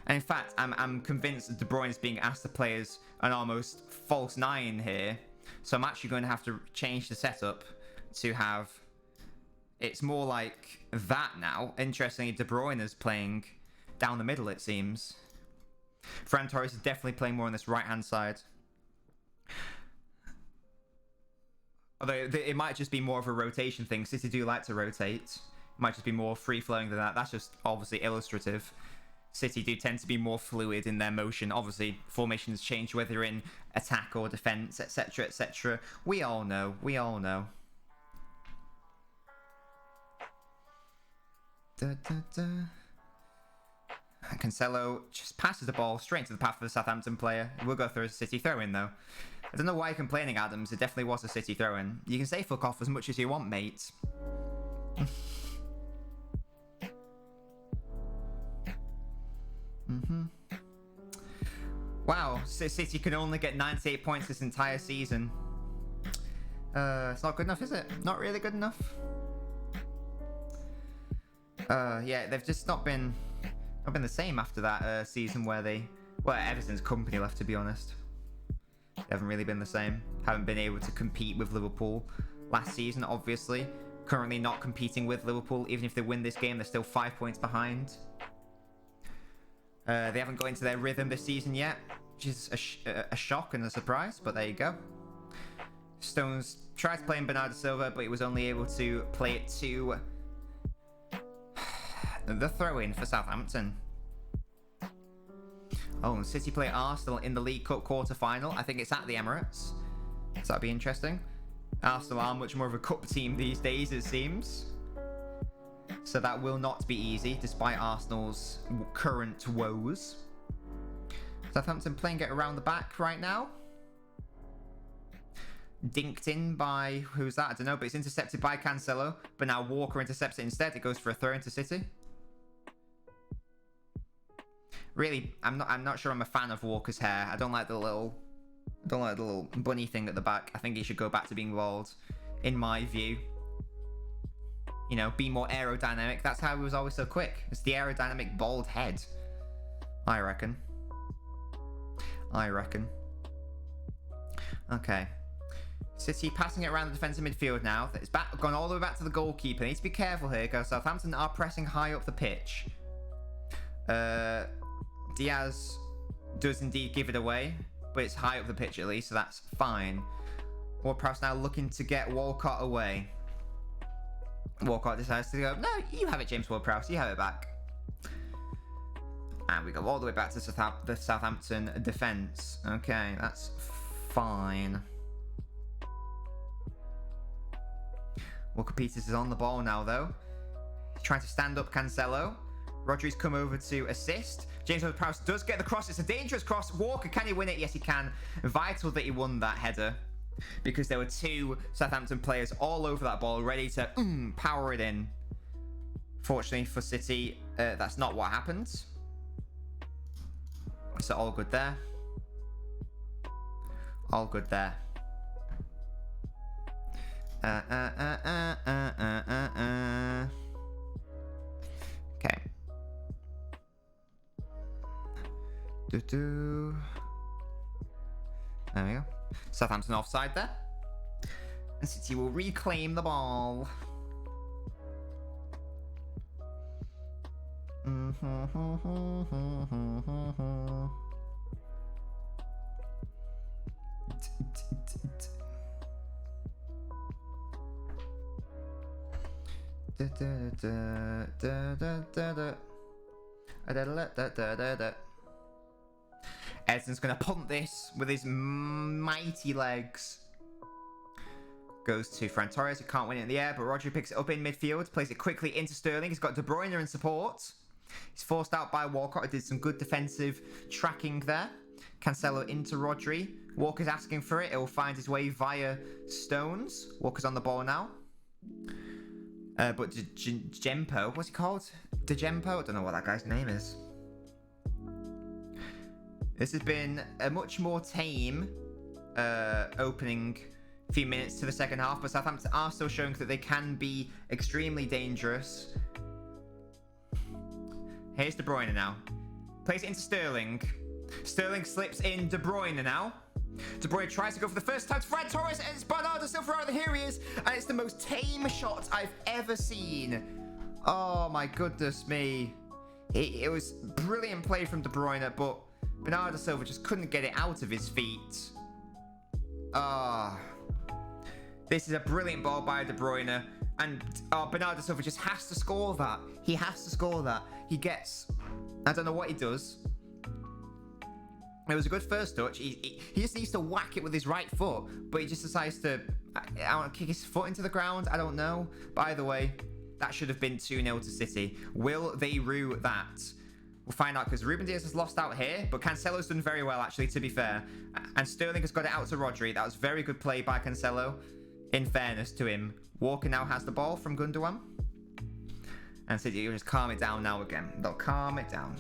And in fact, I'm convinced that De Bruyne is being asked to play as an almost false 9 here, so I'm actually going to have to change the setup to have it's more like that now. Interestingly, De Bruyne is playing down the middle, it seems. Ferran Torres is definitely playing more on this right-hand side. Although it might just be more of a rotation thing. City do like to rotate. It might just be more free-flowing than that. That's just obviously illustrative. City do tend to be more fluid in their motion. Obviously, formations change whether you're in attack or defense, etc., etc. We all know. We all know. Cancelo just passes the ball straight into the path of the Southampton player. We'll go through a City throw-in, though. I don't know why you're complaining, Adams. It definitely was a City throw-in. You can say fuck off as much as you want, mate. Wow, City can only get 98 points this entire season. It's not good enough, is it? Not really good enough. Yeah, they've just not been the same after that season where ever since Company left, to be honest. They haven't really been the same. Haven't been able to compete with Liverpool last season, obviously. Currently not competing with Liverpool. Even if they win this game, they're still 5 points behind. They haven't got into their rhythm this season yet, which is a shock and a surprise, but there you go. Stones tried to play in Bernardo Silva, but he was only able to play it to the throw-in for Southampton. Oh, and City play Arsenal in the League Cup quarter-final. I think it's at the Emirates, so that'd be interesting. Arsenal are much more of a cup team these days, it seems. So that will not be easy, despite Arsenal's current woes. Southampton playing it around the back right now. dinked in by, who's that? I don't know, but it's intercepted by Cancelo. But now Walker intercepts it instead. It goes for a throw into City. Really, I'm not sure I'm a fan of Walker's hair. I don't like the little bunny thing at the back. I think he should go back to being bald, in my view. You know, be more aerodynamic. That's how he was always so quick. It's the aerodynamic bald head. I reckon. Okay. City passing it around the defensive midfield now. It's gone all the way back to the goalkeeper. Need to be careful here because Southampton are pressing high up the pitch. Diaz does indeed give it away, but it's high up the pitch at least, so that's fine. Ward-Prowse now looking to get Walcott away. Walcott decides to go, no, you have it, James Ward-Prowse, you have it back. And we go all the way back to the Southampton defence. Okay, that's fine. Walker Peters is on the ball now, though. He's trying to stand up Cancelo. Rodri's come over to assist. James Ward-Prowse does get the cross. It's a dangerous cross. Walker, can he win it? Yes, he can. Vital that he won that header, because there were two Southampton players all over that ball, ready to power it in. Fortunately for City, that's not what happened. So all good there. All good there. Okay. There we go. Southampton offside there. And City will reclaim the ball. Edison's going to punt this with his mighty legs. Goes to Ferran Torres, who can't win it in the air, but Rodri picks it up in midfield, plays it quickly into Sterling. He's got De Bruyne in support. He's forced out by Walcott, who did some good defensive tracking there. Cancelo into Rodri. Walker's asking for it. It will find his way via Stones. Walker's on the ball now. But Djempo, what's he called? Djempo? I don't know what that guy's name is. This has been a much more tame opening few minutes to the second half, but Southampton are still showing that they can be extremely dangerous. Here's De Bruyne now. Plays it into Sterling. Sterling slips in De Bruyne now. De Bruyne tries to go for the first time to Ferran Torres, and it's Bernardo Silva. Here he is, and it's the most tame shot I've ever seen. Oh my goodness me. It was brilliant play from De Bruyne, but Bernardo Silva just couldn't get it out of his feet. This is a brilliant ball by De Bruyne, and Bernardo Silva just has to score that. He has to score that. He gets, I don't know what he does. It was a good first touch. He just needs to whack it with his right foot, but he just decides to, I don't know, kick his foot into the ground. I don't know. By the way, that should have been 2-0 to City. Will they rue that? We'll find out, because Ruben Diaz has lost out here, but Cancelo's done very well, actually, to be fair. And Sterling has got it out to Rodri. That was very good play by Cancelo, in fairness to him. Walker now has the ball from Gundogan. And City will just calm it down now again. They'll calm it down.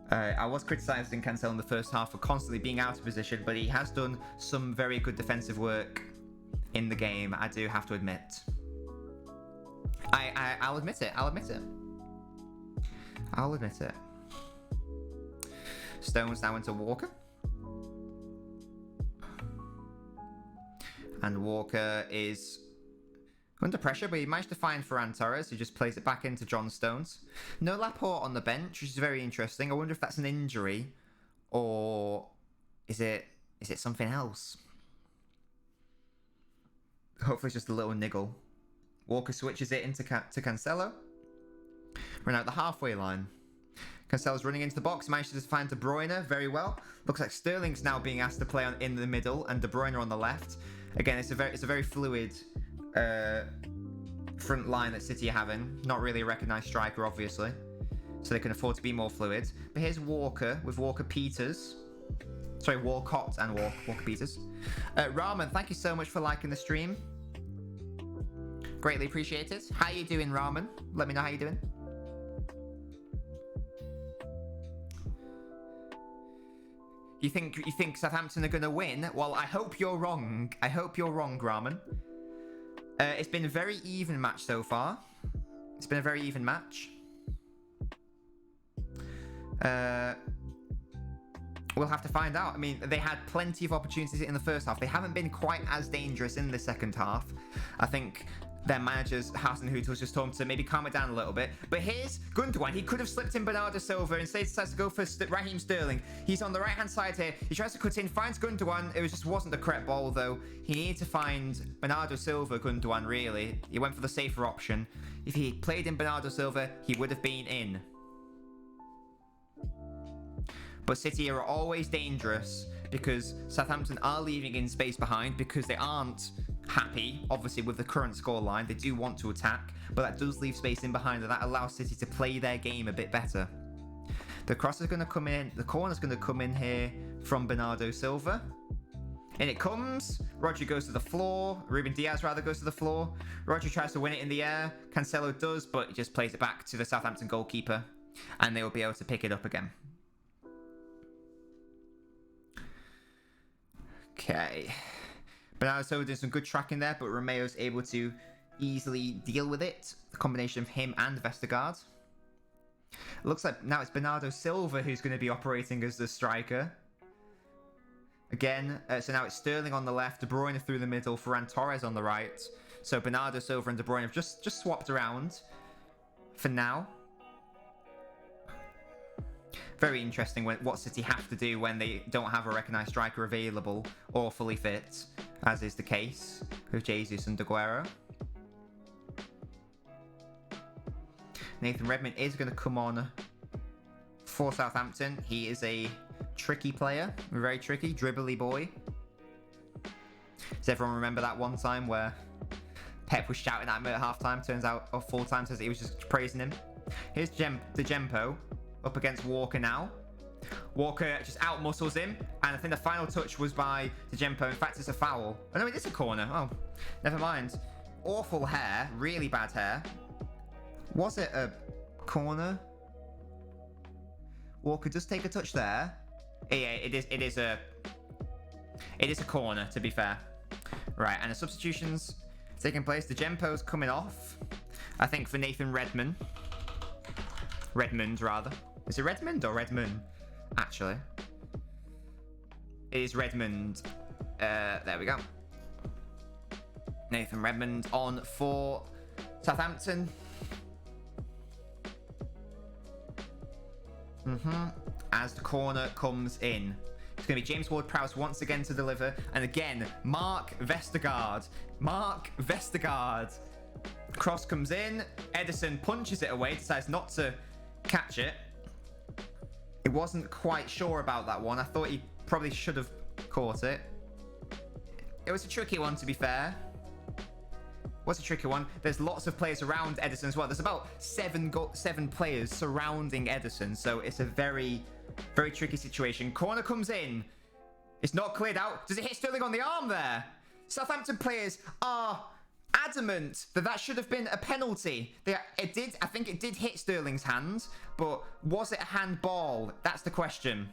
I was criticising Cancelo in the first half for constantly being out of position, but he has done some very good defensive work in the game, I do have to admit. I'll admit it. I'll admit it. I'll admit it. Stones now into Walker. And Walker is under pressure, but he managed to find Ferran Torres, who just plays it back into John Stones. No Laporte on the bench, which is very interesting. I wonder if that's an injury, or is it something else? Hopefully it's just a little niggle. Walker switches it into to Cancelo. We're now at the halfway line. Cancelo's running into the box, manages to find De Bruyne very well. Looks like Sterling's now being asked to play in the middle, and De Bruyne on the left. Again, it's a very fluid front line that City are having. Not really a recognised striker, obviously, so they can afford to be more fluid. But here's Walker with Walker Peters. Sorry, Walcott and Walker Peters. Ramen, thank you so much for liking the stream. Greatly appreciated. How you doing, Ramen? Let me know how you're doing. You think Southampton are going to win? Well, I hope you're wrong. I hope you're wrong, Ramen. It's been a very even match so far. It's been a very even match. We'll have to find out. I mean, they had plenty of opportunities in the first half. They haven't been quite as dangerous in the second half. I think their managers, Hassan Hoot, was just told them to maybe calm it down a little bit. But here's Gundogan. He could have slipped in Bernardo Silva. Instead, decides to go for Raheem Sterling. He's on the right-hand side here. He tries to cut in, finds Gundogan. It just wasn't the correct ball, though. He needed to find Bernardo Silva, Gundogan, really. He went for the safer option. If he played in Bernardo Silva, he would have been in. But City are always dangerous because Southampton are leaving in space behind because they aren't happy, obviously, with the current scoreline. They do want to attack, but that does leave space in behind, and that allows City to play their game a bit better. The cross is going to come in. The corner is going to come in here from Bernardo Silva. And it comes. Rodri goes to the floor. Ruben Diaz, rather, goes to the floor. Rodri tries to win it in the air. Cancelo does, but he just plays it back to the Southampton goalkeeper, and they will be able to pick it up again. Okay. Bernardo Silva doing some good tracking there, but Romeo's able to easily deal with it. The combination of him and Vestergaard. Looks like now it's Bernardo Silva who's going to be operating as the striker. Again, so now it's Sterling on the left, De Bruyne through the middle, Ferran Torres on the right. So Bernardo Silva and De Bruyne have just swapped around for now. Very interesting what City have to do when they don't have a recognised striker available or fully fit, as is the case with Jesus and Aguero. Nathan Redmond is going to come on for Southampton. He is a tricky player, very tricky, dribbly boy. Does everyone remember that one time where Pep was shouting at him at half-time? Turns out, or full time, says he was just praising him. Here's the Gempo up against Walker now. Walker just out-muscles him, and I think the final touch was by the Gempo. In fact, it's a foul. Oh, no, it is a corner. Oh, never mind. Awful hair, really bad hair. Was it a corner? Walker does take a touch there. Yeah, it is a corner, to be fair. Right, and the substitutions taking place. The Gempo's coming off, I think, for Nathan Redmond. Redmond, rather. Is it Redmond or Redmond? Actually, it is Redmond. There we go. Nathan Redmond on for Southampton. As the corner comes in, it's going to be James Ward-Prowse once again to deliver, and again Mark Vestergaard. Mark Vestergaard. Cross comes in. Ederson punches it away. Decides not to catch it. It wasn't quite sure about that one. I thought he probably should have caught it. It was a tricky one, to be fair. What's a tricky one? There's lots of players around Ederson as well. There's about seven players surrounding Ederson, so it's a very, very tricky situation. Corner comes in. It's not cleared out. Does it hit Sterling on the arm there? Southampton players are adamant that should have been a penalty. I think it did hit Sterling's hand, but was it a handball? That's the question.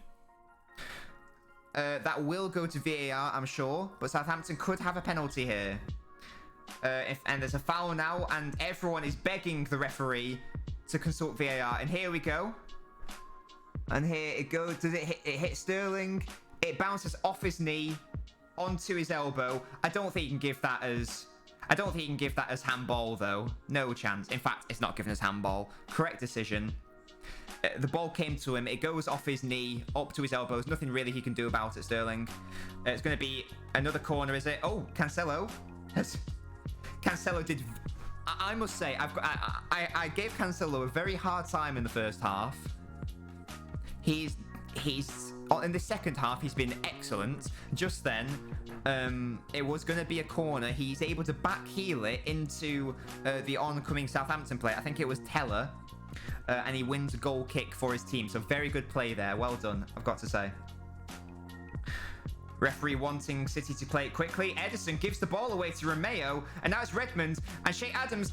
That will go to VAR, I'm sure, but Southampton could have a penalty here. And there's a foul now, and everyone is begging the referee to consult VAR. And here we go. And here it goes. Does it hit? It hits Sterling. It bounces off his knee onto his elbow. I don't think you can give that as handball, though. No chance. In fact, it's not given as handball. Correct decision. The ball came to him. It goes off his knee, up to his elbows. Nothing really he can do about it, Sterling. It's going to be another corner, is it? Oh, Cancelo. Cancelo did... I must say, I gave Cancelo a very hard time in the first half. He's in the second half, he's been excellent. Just then, it was going to be a corner. He's able to back heel it into the oncoming Southampton player. I think it was Teller. And he wins a goal kick for his team. So very good play there. Well done, I've got to say. Referee wanting City to play it quickly. Ederson gives the ball away to Romeo, and now it's Redmond, and Shea Adams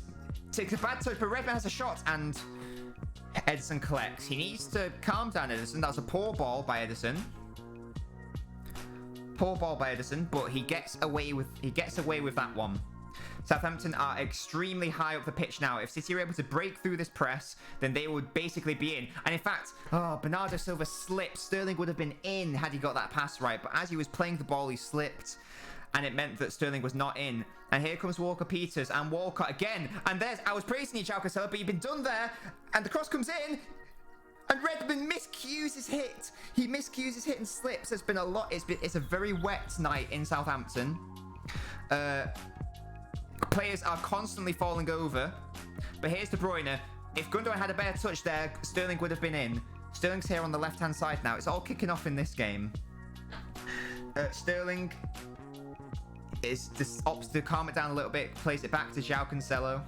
takes a bad touch, but Redmond has a shot, and Ederson collects. He needs to calm down, Ederson. That was a poor ball by Ederson. Poor ball by Ederson, but he gets away with that one. Southampton are extremely high up the pitch now. If City are able to break through this press, then they would basically be in. And in fact, Bernardo Silva slipped. Sterling would have been in had he got that pass right. But as he was playing the ball, he slipped. And it meant that Sterling was not in. And here comes Walker-Peters and Walcott again. And I was praising you, João Cancelo, but you've been done there. And the cross comes in. And Redmond miscues his hit. He miscues his hit and slips. There's been a lot. It's a very wet night in Southampton. Players are constantly falling over. But here's De Bruyne. If Gundogan had a better touch there, Sterling would have been in. Sterling's here on the left-hand side now. It's all kicking off in this game. Sterling opts to calm it down a little bit. Plays it back to João Cancelo.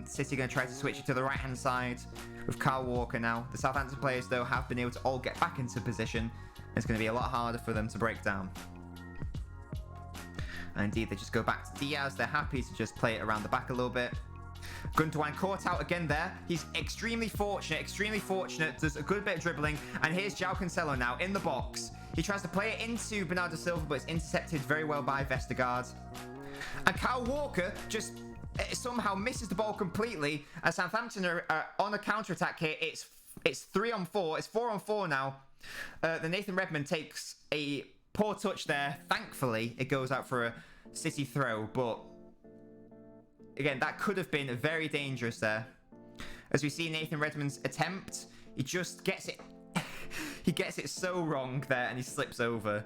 City going to try to switch it to the right-hand side with Kyle Walker now. The Southampton players, though, have been able to all get back into position. It's going to be a lot harder for them to break down. And indeed, they just go back to Diaz. They're happy to just play it around the back a little bit. Gundogan caught out again there. He's extremely fortunate, does a good bit of dribbling. And here's João Cancelo now in the box. He tries to play it into Bernardo Silva, but it's intercepted very well by Vestergaard. And Kyle Walker just somehow misses the ball completely. As Southampton are on a counter-attack here. It's 3-on-4. It's 4-on-4 now. The Nathan Redmond takes a poor touch there. Thankfully, it goes out for a City throw, but again, that could have been very dangerous there. As we see Nathan Redmond's attempt, he just gets it. He gets it so wrong there, and he slips over.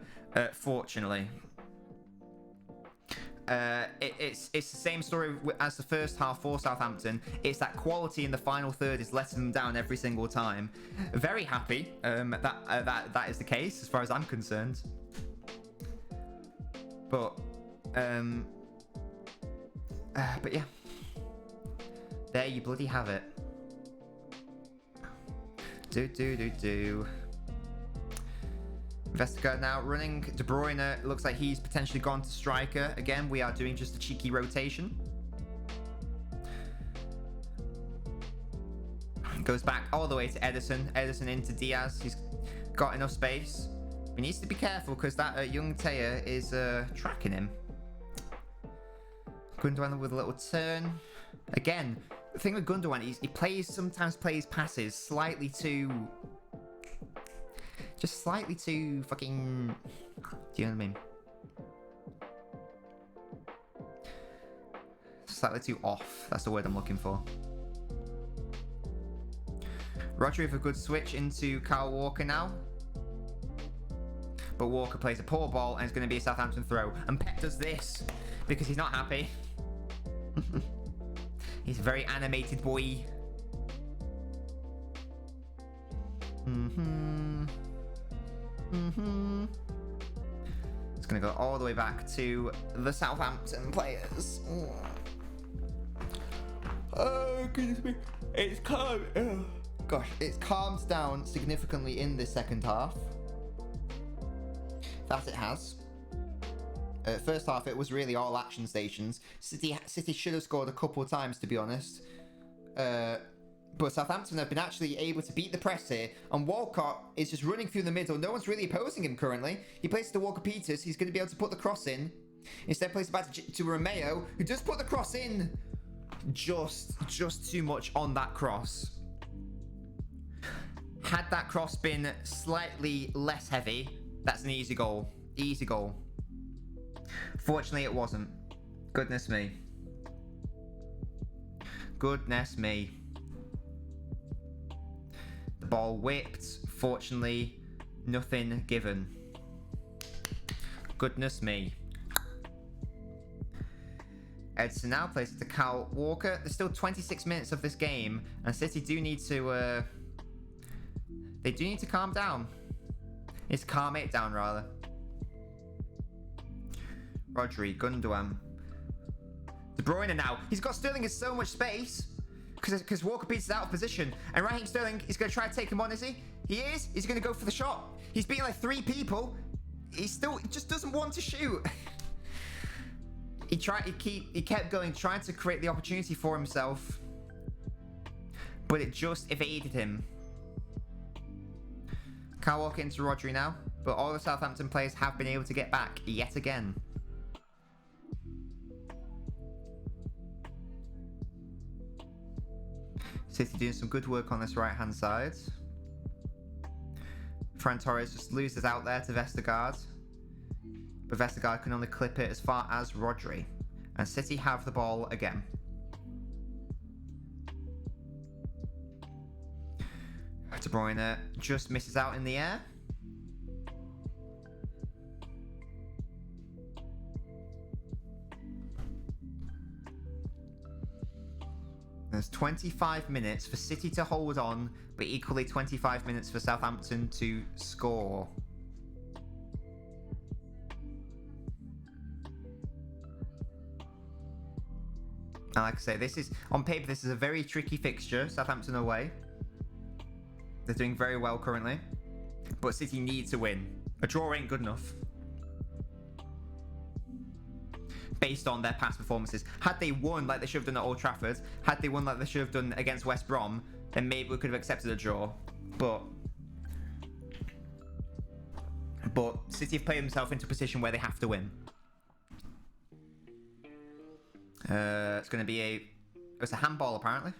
Fortunately, it's the same story as the first half for Southampton. It's that quality in the final third is letting them down every single time. Very happy that is the case as far as I'm concerned. But yeah, there you bloody have it. Vestergaard now running. De Bruyne looks like he's potentially gone to striker. Again, we are doing just a cheeky rotation. Goes back all the way to Ederson. Ederson into Diaz. He's got enough space. He needs to be careful because that young Taya is tracking him. Gundogan with a little turn. Again, the thing with Gundogan is he sometimes plays passes slightly too... Just slightly too fucking... Do you know what I mean? Slightly too off. That's the word I'm looking for. Rodri with a good switch into Kyle Walker now. But Walker plays a poor ball and it's going to be a Southampton throw. And Pep does this because he's not happy. He's a very animated boy. It's going to go all the way back to the Southampton players. Oh, goodness me. It's calm. Gosh, it's calmed down significantly in this second half. That it has. First half, it was really all action stations. City should have scored a couple of times, to be honest. But Southampton have been actually able to beat the press here. And Walcott is just running through the middle. No one's really opposing him currently. He plays to Walker-Peters. He's going to be able to put the cross in. Instead, plays it back to Romeo, who does put the cross in. Just too much on that cross. Had that cross been slightly less heavy, that's an easy goal. Easy goal. Fortunately, it wasn't. Goodness me. Goodness me. The ball whipped. Fortunately, nothing given. Goodness me. Edson now plays it to Kyle Walker. There's still 26 minutes of this game, and City do need to... They do need to calm down. It's calm it down, rather. Rodri, Gundogan. De Bruyne now. He's got Sterling in so much space because Walker-Peters is out of position. And Raheem Sterling is going to try to take him on, is he? He is. He's going to go for the shot. He's beating like 3 people. he still just doesn't want to shoot. He kept going, trying to create the opportunity for himself, but it just evaded him. Can't walk into Rodri now, but all the Southampton players have been able to get back yet again. City doing some good work on this right-hand side. Ferran Torres just loses out there to Vestergaard, but Vestergaard can only clip it as far as Rodri, and City have the ball again. De Bruyne just misses out in the air. There's 25 minutes for City to hold on, but equally 25 minutes for Southampton to score. And like I say, this is, on paper, this is a very tricky fixture, Southampton away. They're doing very well currently, but City need to win. A draw ain't good enough, based on their past performances. Had they won like they should have done at Old Trafford, had they won like they should have done against West Brom, then maybe we could have accepted a draw. But City have played themselves into a position where they have to win. It's going to be it's a handball apparently.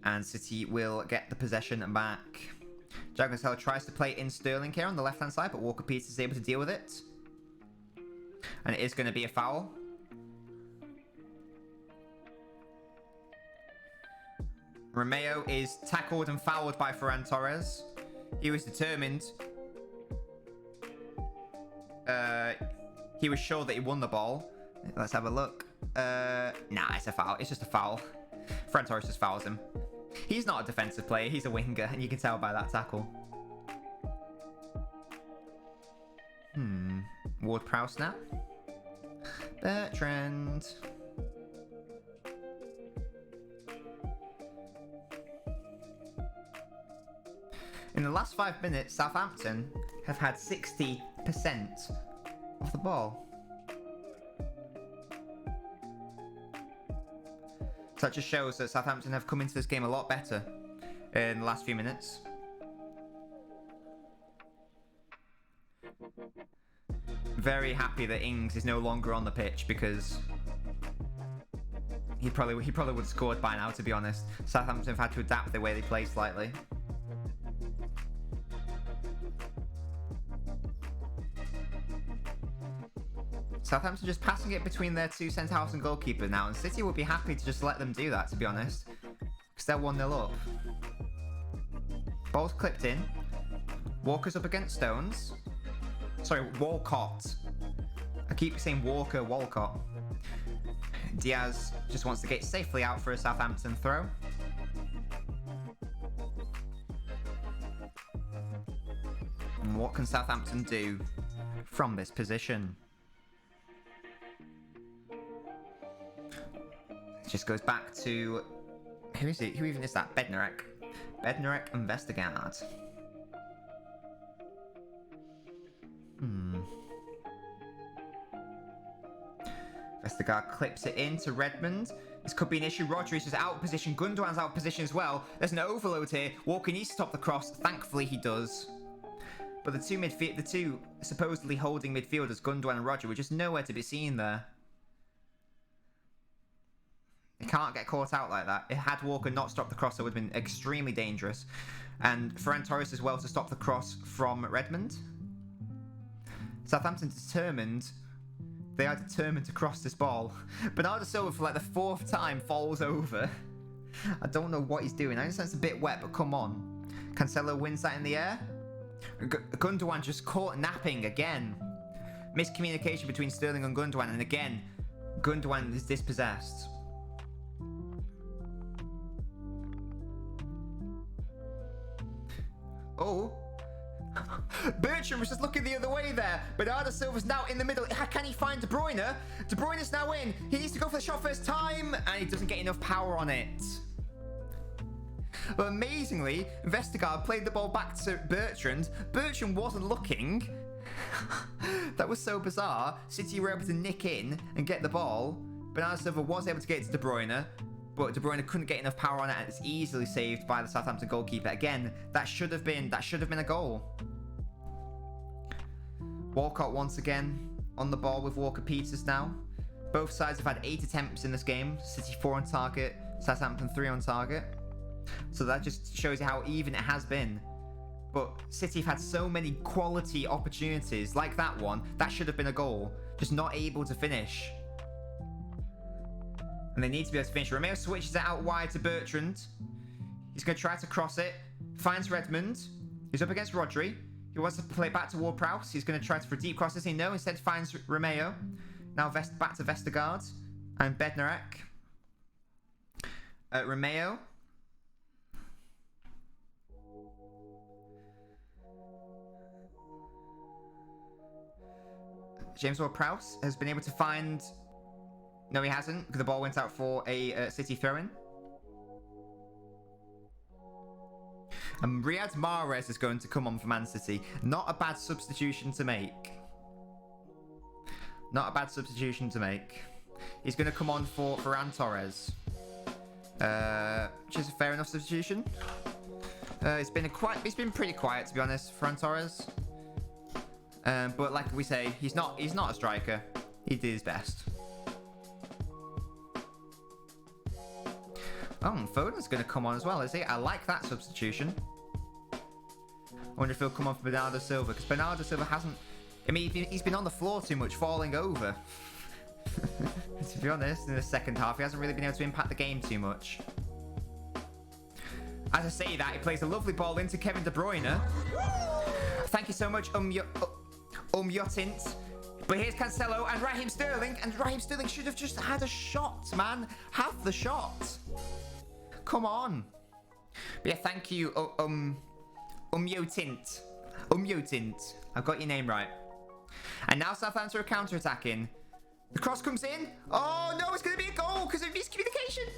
And City will get the possession back. Jaguar tries to play in Sterling here on the left-hand side, but Walker-Peters is able to deal with it. And it is going to be a foul. Romeo is tackled and fouled by Ferran Torres. He was determined. He was sure that he won the ball. Let's have a look. Nah, it's a foul. It's just a foul. Ferran Torres just fouls him. He's not a defensive player, he's a winger, and you can tell by that tackle. Ward-Prowse now. Bertrand. In the last 5 minutes, Southampton have had 60% of the ball. So that just shows that Southampton have come into this game a lot better in the last few minutes. Very happy that Ings is no longer on the pitch, because he probably would have scored by now, to be honest. Southampton have had to adapt the way they play slightly. Southampton just passing it between their two centre-halves and goalkeeper now, and City would be happy to just let them do that, to be honest, because they're 1-0 up. Ball's clipped in. Walker's up against Stones. Sorry, Walcott. I keep saying Walker, Walcott. Diaz just wants to get safely out for a Southampton throw. And what can Southampton do from this position? Just goes back to, who is it? Who even is that? Bednarek. Bednarek and Vestergaard. Vestergaard clips it in to Redmond. This could be an issue. Rodri's just out of position. Gundogan's out of position as well. There's an overload here. Walker needs to stop the cross. Thankfully he does. But the two supposedly holding midfielders, Gundogan and Rodri, were just nowhere to be seen there. They can't get caught out like that. Had Walker not stopped the cross, it would have been extremely dangerous. And Ferran Torres as well to stop the cross from Redmond. Southampton determined. They are determined to cross this ball. Bernardo Silva, for like the 4th time, falls over. I don't know what he's doing. I understand it's a bit wet, but come on. Cancelo wins that in the air. Gundogan just caught napping again. Miscommunication between Sterling and Gundogan, and again, Gundogan is dispossessed. Oh. Bertrand was just looking the other way there. Bernardo Silva's now in the middle. Can he find De Bruyne? De Bruyne's now in. He needs to go for the shot first time, and he doesn't get enough power on it. But amazingly, Vestergaard played the ball back to Bertrand. Bertrand wasn't looking. That was so bizarre. City were able to nick in and get the ball. Bernardo Silva was able to get it to De Bruyne, but De Bruyne couldn't get enough power on it, and it's easily saved by the Southampton goalkeeper. Again, that should have been a goal. Walcott once again on the ball with Walker-Peters now. Both sides have had 8 attempts in this game. City 4 on target, Southampton 3 on target. So that just shows you how even it has been. But City have had so many quality opportunities, like that one. That should have been a goal. Just not able to finish. And they need to be able to finish. Romeo switches it out wide to Bertrand. He's going to try to cross it. Finds Redmond. He's up against Rodri. He wants to play back to Ward-Prowse. He's going to try for deep crosses. He no, instead finds Romeo. Now back to Vestergaard and Bednarek. Romeo. James Ward-Prowse has been able to find... No, he hasn't, because the ball went out for a City throw-in. And Riyad Mahrez is going to come on for Man City. Not a bad substitution to make. Not a bad substitution to make. He's going to come on for Ferran Torres. Which is a fair enough substitution. It's been pretty quiet, to be honest, Ferran Torres. But like we say, he's not a striker. He did his best. Oh, and Foden's going to come on as well, is he? I like that substitution. I wonder if he'll come on for Bernardo Silva, because Bernardo Silva hasn't... I mean, he's been on the floor too much, falling over. To be honest, in the second half, he hasn't really been able to impact the game too much. As I say that, he plays a lovely ball into Kevin De Bruyne. Thank you so much, Yotint. But here's Cancelo and Raheem Sterling, and Raheem Sterling should have just had a shot, man. Have the shot. Come on. But yeah, thank you, Yotint. Yotint. I've got your name right. And now Southampton are counter-attacking. The cross comes in. Oh, no, it's going to be a goal because of miscommunication.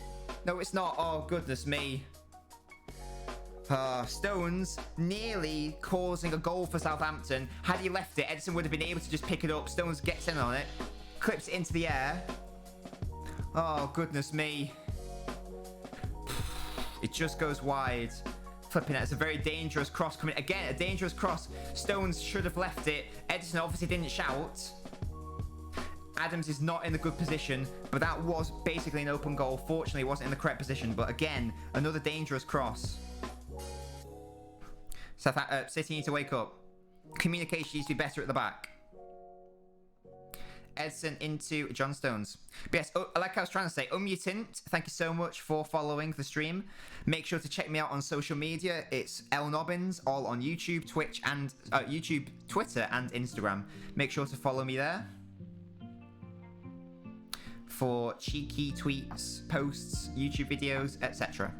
No, it's not. Oh, goodness me. Stones nearly causing a goal for Southampton. Had he left it, Edison would have been able to just pick it up. Stones gets in on it. Clips it into the air. Oh, goodness me. It just goes wide. Flipping it. It's a very dangerous cross coming. Again, a dangerous cross. Stones should have left it. Edison obviously didn't shout. Adams is not in the good position, but that was basically an open goal. Fortunately, it wasn't in the correct position, but again, another dangerous cross. City need to wake up. Communication needs to be better at the back. Edson into John Stones. But yes, like I was trying to say, Yotint, thank you so much for following the stream. Make sure to check me out on social media. It's LNobbins, all on YouTube, Twitch, and YouTube, Twitter, and Instagram. Make sure to follow me there for cheeky tweets, posts, YouTube videos, etc.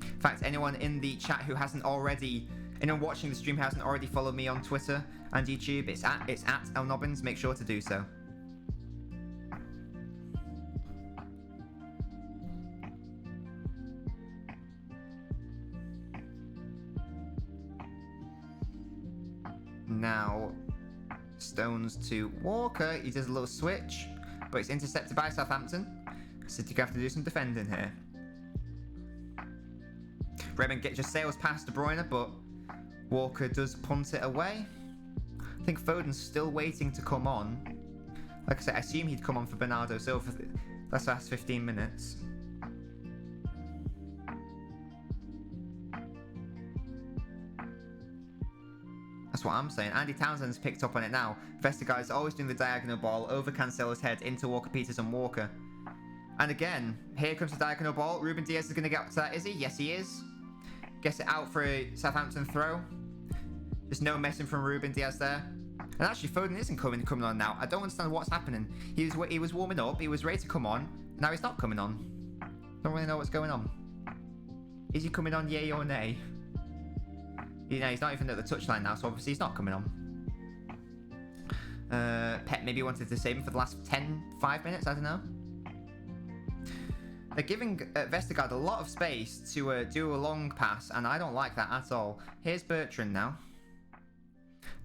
In fact, anyone in the chat who hasn't already, anyone watching the stream who hasn't already followed me on Twitter and YouTube, it's at LNobbins. Make sure to do so. Now, Stones to Walker. He does a little switch, but it's intercepted by Southampton. City have to do some defending here. Redmond just sails past De Bruyne, but Walker does punt it away. I think Foden's still waiting to come on. Like I said, I assume he'd come on for Bernardo Silva. That's the last 15 minutes. That's what I'm saying. Andy Townsend's picked up on it now. Vestergaard is always doing the diagonal ball over Cancelo's head into Walker-Peters and Walker. And again, here comes the diagonal ball. Ruben Diaz is going to get to that, is he? Yes, he is. Gets it out for a Southampton throw. There's no messing from Ruben Diaz there. And actually, Foden isn't coming on now. I don't understand what's happening. He was warming up. He was ready to come on. Now he's not coming on. Don't really know what's going on. Is he coming on, yay or nay? You know, he's not even at the touchline now, so obviously he's not coming on. Pep maybe wanted to save him for the last 5 minutes, I don't know. They're giving Vestergaard a lot of space to do a long pass, and I don't like that at all. Here's Bertrand now.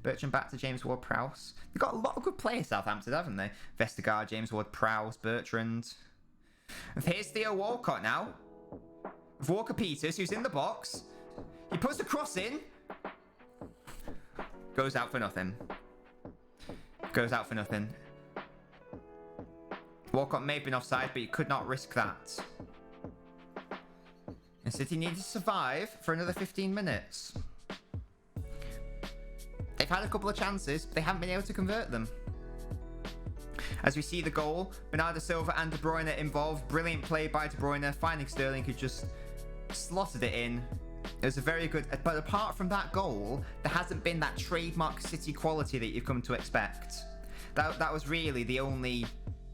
Bertrand back to James Ward-Prowse. They've got a lot of good players, Southampton, haven't they? Vestergaard, James Ward-Prowse, Bertrand. And here's Theo Walcott now. Walker-Peters, who's in the box. He puts the cross in. Goes out for nothing. Goes out for nothing. Walcott may have been offside, but you could not risk that. And City needed to survive for another 15 minutes. They've had a couple of chances, but they haven't been able to convert them. As we see the goal, Bernardo Silva and De Bruyne involved. Brilliant play by De Bruyne, finding Sterling, who just slotted it in. It was a very good... But apart from that goal, there hasn't been that trademark City quality that you've come to expect. That was really the only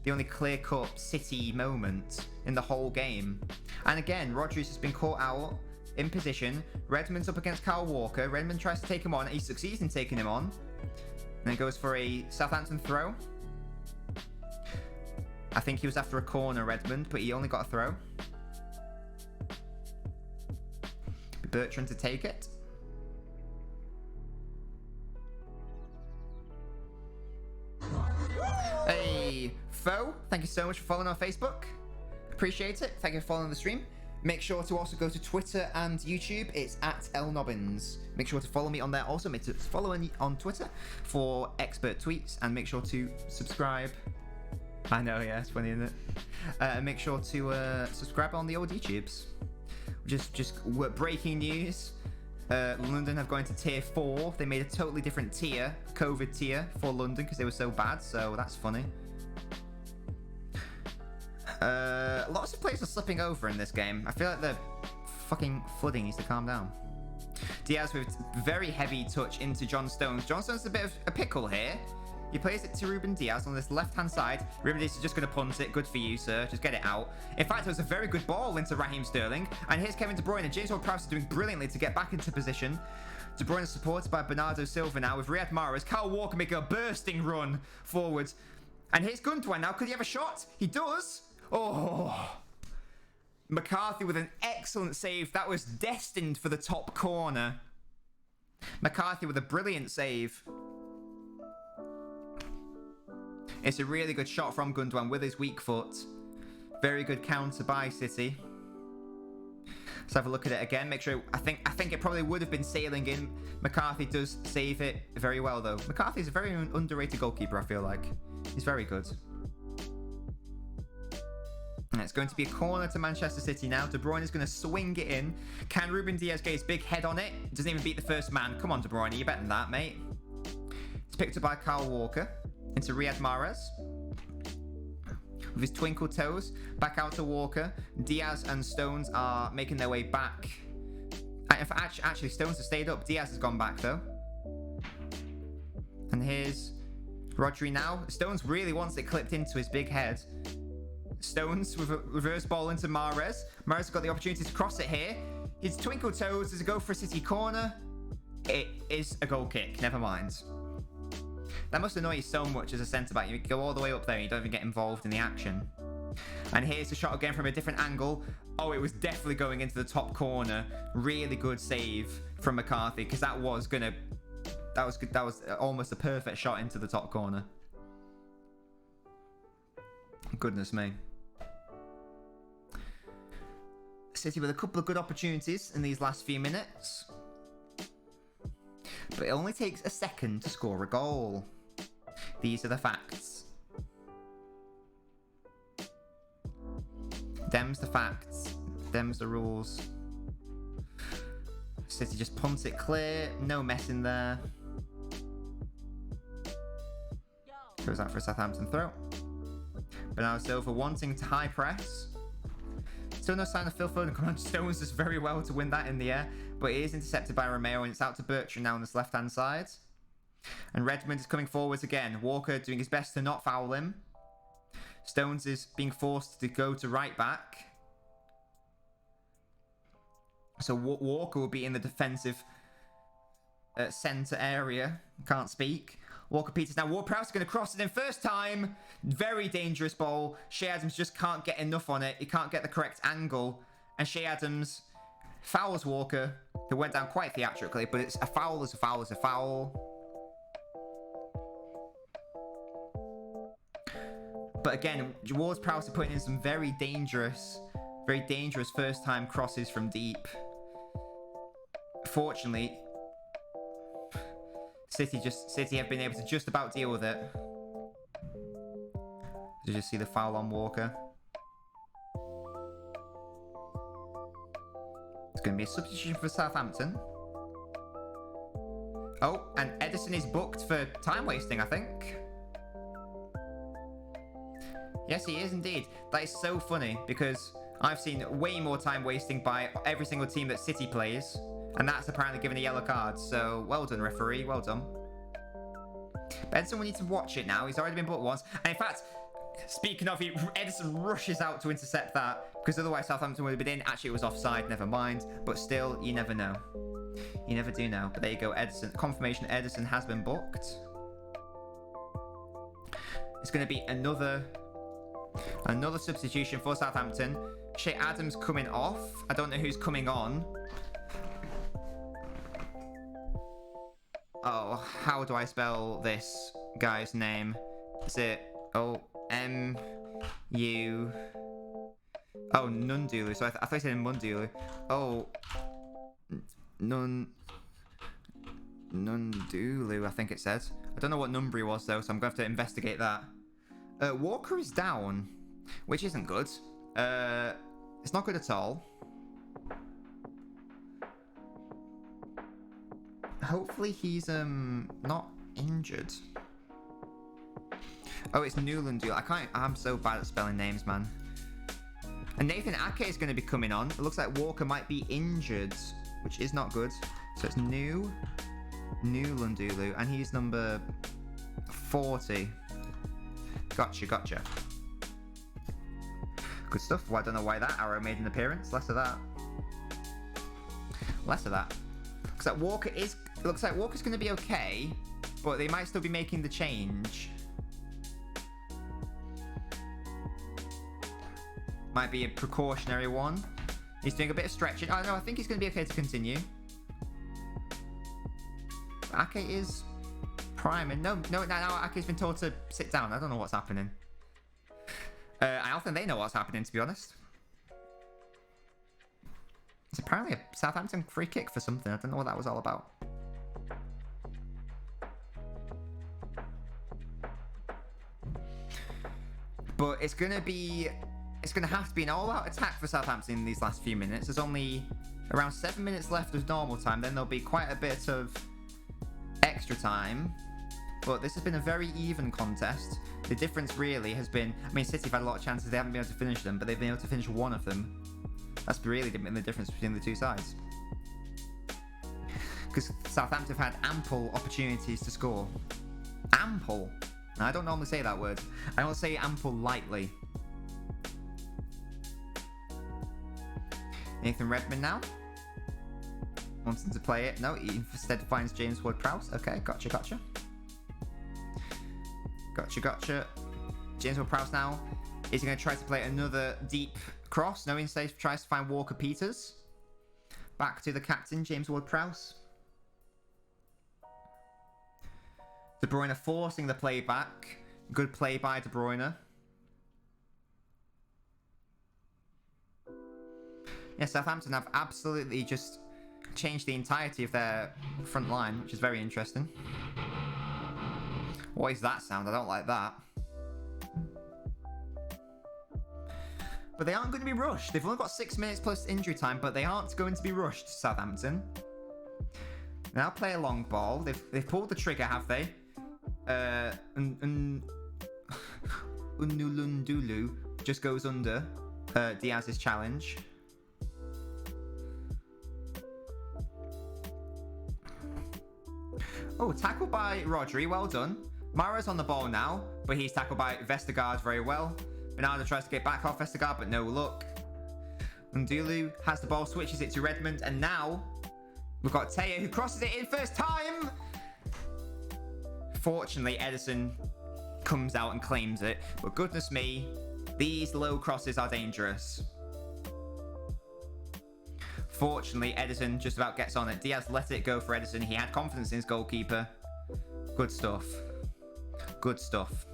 clear-cut City moment in the whole game. And again, Rodgers has been caught out in position. Redmond's up against Kyle Walker. Redmond tries to take him on. He succeeds in taking him on. And then goes for a Southampton throw. I think he was after a corner, Redmond, but he only got a throw. Bertrand to take it. Hey, Foe, thank you so much for following on Facebook. Appreciate it. Thank you for following the stream. Make sure to also go to Twitter and YouTube. It's at LNobbins. Make sure to follow me on there. Also, make sure to follow me on Twitter for expert tweets, and make sure to subscribe. I know, yeah, it's funny, isn't it? Make sure to subscribe on the old YouTubes. Just breaking news. London have gone to tier 4. They made a totally different tier, COVID tier, for London because they were so bad. So that's funny. Lots of players are slipping over in this game. I feel like the fucking flooding needs to calm down. Diaz with very heavy touch into John Stones. John Stones is a bit of a pickle here. He plays it to Ruben Diaz on this left-hand side. Ruben Diaz is just going to punt it. Good for you, sir. Just get it out. In fact, it was a very good ball into Raheem Sterling. And here's Kevin De Bruyne. And James Ward-Prowse is doing brilliantly to get back into position. De Bruyne is supported by Bernardo Silva now with Riyad Mahrez. Kyle Walker making a bursting run forward. And here's Gundogan now. Could he have a shot? He does. Oh. McCarthy with an excellent save. That was destined for the top corner. McCarthy with a brilliant save. It's a really good shot from Gundogan with his weak foot. Very good counter by City. Let's have a look at it again. Make sure. I think it probably would have been sailing in. McCarthy does save it very well, though. McCarthy's a very underrated goalkeeper, I feel like. He's very good. And it's going to be a corner to Manchester City now. De Bruyne is going to swing it in. Can Ruben Diaz get his big head on it? Doesn't even beat the first man. Come on, De Bruyne. You're better than that, mate. It's picked up by Kyle Walker. Into Riyad Mahrez. With his twinkle toes. Back out to Walker. Diaz and Stones are making their way back. Actually, Stones have stayed up. Diaz has gone back, though. And here's Rodri now. Stones really wants it clipped into his big head. Stones with a reverse ball into Mahrez. Mahrez has got the opportunity to cross it here. His twinkle toes is a go for a City corner. It is a goal kick. Never mind. That must annoy you so much as a centre-back. You go all the way up there and you don't even get involved in the action. And here's the shot again from a different angle. Oh, it was definitely going into the top corner. Really good save from McCarthy, because that was good. That was almost a perfect shot into the top corner. Goodness me. City with a couple of good opportunities in these last few minutes. But it only takes a second to score a goal. These are the facts. Them's the facts. Them's the rules. City just punts it clear. No mess in there. Goes out for a Southampton throw. Bernardo Silva wanting to high press. Still no sign of Phil Foden. Come on, Stones does very well to win that in the air. But it is intercepted by Romeo, and it's out to Bertrand now on this left-hand side. And Redmond is coming forwards again. Walker doing his best to not foul him. Stones is being forced to go to right back. So Walker will be in the defensive centre area. Can't speak. Walker-Peters. Now, Ward-Prowse is going to cross it in first time. Very dangerous ball. Shea Adams just can't get enough on it. He can't get the correct angle. And Shea Adams fouls Walker, who went down quite theatrically, but it's a foul is a foul is a foul. But again, Ward-Prowse are putting in some very dangerous first-time crosses from deep. Fortunately, City have been able to just about deal with it. Did you see the foul on Walker? It's going to be a substitution for Southampton. Oh, and Edison is booked for time wasting, I think. Yes, he is indeed. That is so funny because I've seen way more time wasting by every single team that City plays. And that's apparently given a yellow card. So, well done, referee. Well done. But Edison will need to watch it now. He's already been booked once. And in fact, speaking of, Edison rushes out to intercept that. Because otherwise Southampton would have been in. Actually, it was offside. Never mind. But still, you never know. You never do know. But there you go, Edison. Confirmation Edison has been booked. It's going to be another substitution for Southampton. Shea Adams coming off. I don't know who's coming on. Oh, how do I spell this guy's name? Is it O-M-U... Oh, Nundulu. So I thought I said Mundulu. Oh, Nundulu, I think it says. I don't know what number he was, though, so I'm going to have to investigate that. Walker is down, which isn't good. It's not good at all. Hopefully he's not injured. Oh, it's Newlandu. I'm so bad at spelling names, man. And Nathan Ake is going to be coming on. It looks like Walker might be injured, which is not good. So it's Newlandulu, and he's number 40. Gotcha. Good stuff. Well, I don't know why that arrow made an appearance. Less of that. Looks like Walker's going to be okay, but they might still be making the change. Might be a precautionary one. He's doing a bit of stretching. Oh no, I think he's going to be okay to continue. Ake is priming. No, Ake's been told to sit down. I don't know what's happening. I don't think they know what's happening, to be honest. It's apparently a Southampton free kick for something. I don't know what that was all about. But it's going to have to be an all-out attack for Southampton in these last few minutes. There's only around 7 minutes left of normal time. Then there'll be quite a bit of extra time. But this has been a very even contest. The difference really has been... I mean, City have had a lot of chances. They haven't been able to finish them, but they've been able to finish one of them. That's really been the difference between the two sides. Because Southampton have had ample opportunities to score. Ample. Now, I don't normally say that word. I don't say ample lightly. Nathan Redmond now. Wanting to play it. No, he instead finds James Ward-Prowse. Okay, gotcha. James Ward-Prowse now. Is he going to try to play another deep cross? No, instead tries to find Walker-Peters. Back to the captain, James Ward-Prowse. De Bruyne forcing the play back. Good play by De Bruyne. Yeah, Southampton have absolutely just changed the entirety of their front line, which is very interesting. What is that sound? I don't like that. But they aren't going to be rushed. They've only got 6 minutes plus injury time, but they aren't going to be rushed, Southampton. Now play a long ball. They've pulled the trigger, have they? Unulundulu just goes under Diaz's challenge. Oh, tackled by Rodri. Well done. Mara's on the ball now, but he's tackled by Vestergaard very well. Bernardo tries to get back off Vestergaard, but no luck. Ndulu has the ball, switches it to Redmond, and now we've got Teo who crosses it in first time. Fortunately, Edison comes out and claims it. But goodness me, these low crosses are dangerous. Fortunately, Edison just about gets on it. Diaz let it go for Edison. He had confidence in his goalkeeper. Good stuff. Good stuff.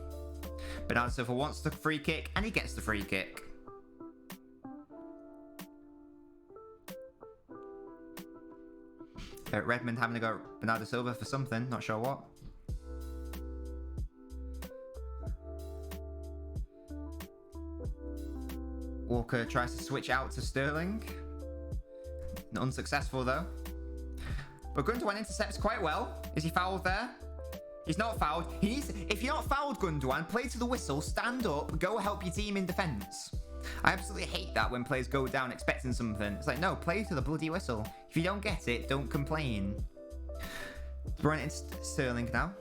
Bernardo Silva wants the free kick, and he gets the free kick. Redmond having to go at Bernardo Silva for something, not sure what. Walker tries to switch out to Sterling. Unsuccessful though. But Gundogan intercepts quite well. Is he fouled there? He's not fouled. He needs. If you're not fouled, Gundogan, play to the whistle, stand up, go help your team in defence. I absolutely hate that when players go down expecting something. It's like, no, play to the bloody whistle. If you don't get it, don't complain. Run into Sterling now.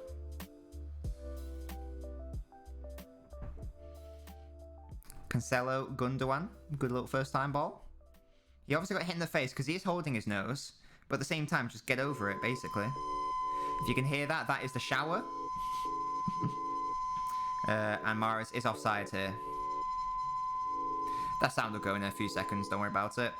Cancelo, Gundogan. Good little first time ball. He obviously got hit in the face because he is holding his nose. But at the same time, just get over it, basically. If you can hear that, that is the shower. And Mahrez is offside here. That sound will go in a few seconds, don't worry about it.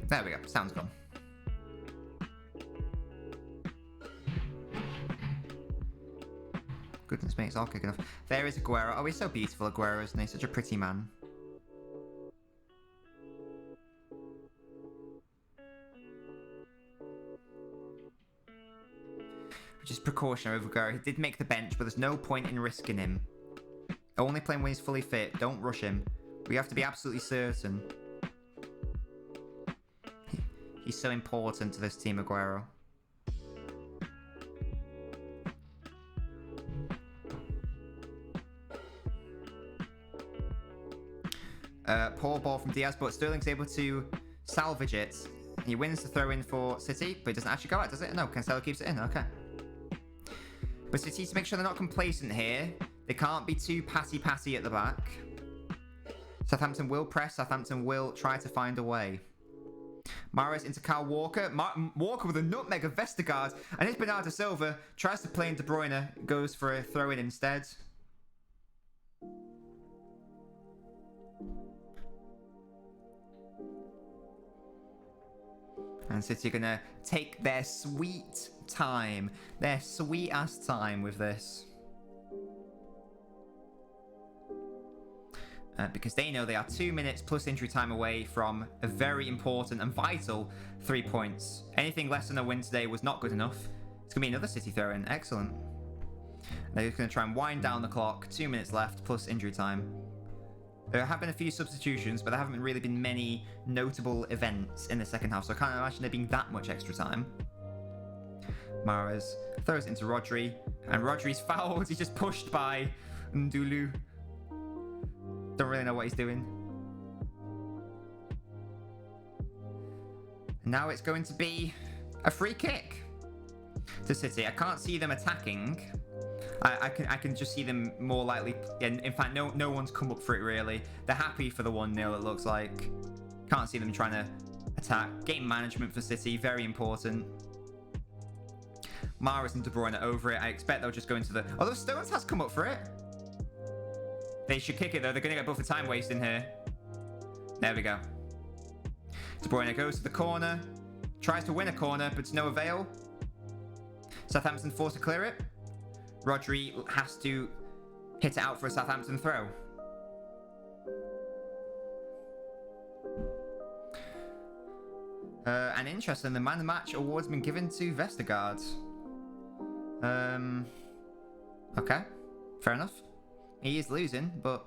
There we go, sound's gone. Goodness me, it's all kicking off. There is Aguero. Oh, he's so beautiful, Aguero, isn't he? Such a pretty man. Just precaution over Aguero. He did make the bench, but there's no point in risking him. Only play him when he's fully fit. Don't rush him. We have to be absolutely certain. He's so important to this team, Aguero. Poor ball from Diaz, but Sterling's able to salvage it. He wins the throw-in for City, but it doesn't actually go out, does it? No, Cancelo keeps it in. Okay. But City needs to make sure they're not complacent here. They can't be too passy at the back. Southampton will press. Southampton will try to find a way. Mahrez into Kyle Walker. Walker with a nutmeg of Vestergaard. And it's Bernardo Silva. Tries to play in De Bruyne. Goes for a throw-in instead. And City are going to take their sweet time. Their sweet-ass time with this. Because they know they are 2 minutes plus injury time away from a very important and vital 3 points. Anything less than a win today was not good enough. It's going to be another City throw-in. Excellent. They're going to try and wind down the clock. 2 minutes left plus injury time. There have been a few substitutions, but there haven't really been many notable events in the second half, so I can't imagine there being that much extra time. Mahrez throws it into Rodri, and Rodri's fouled. He's just pushed by Ndulu. Don't really know what he's doing. Now it's going to be a free kick to City. I can't see them attacking. I can just see them more likely. In fact, no one's come up for it really. They're happy for the 1-0. It looks like. Can't see them trying to attack. Game management for City, very important. Mahrez and De Bruyne over it. I expect they'll just go into the. Although Stones has come up for it. They should kick it though. They're going to get both the time wasting here. There we go. De Bruyne goes to the corner. Tries to win a corner, but to no avail. Southampton forced to clear it. Rodri has to hit it out for a Southampton throw. And interesting, the man of the match award's been given to Vestergaard. Okay, fair enough. He is losing, but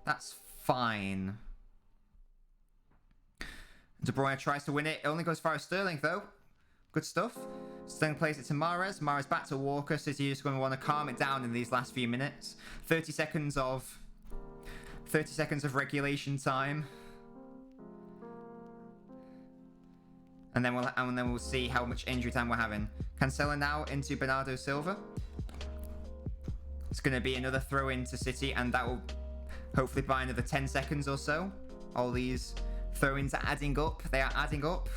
that's fine. De Bruyne tries to win it. It only goes as far as Sterling, though. Good stuff. Sterling plays it to Mahrez. Mahrez back to Walker. City is going to want to calm it down in these last few minutes. 30 seconds of regulation time. And then we'll see how much injury time we're having. Cancelo now into Bernardo Silva. It's going to be another throw into City, and that will hopefully buy another 10 seconds or so. All these throw-ins are adding up. They are adding up.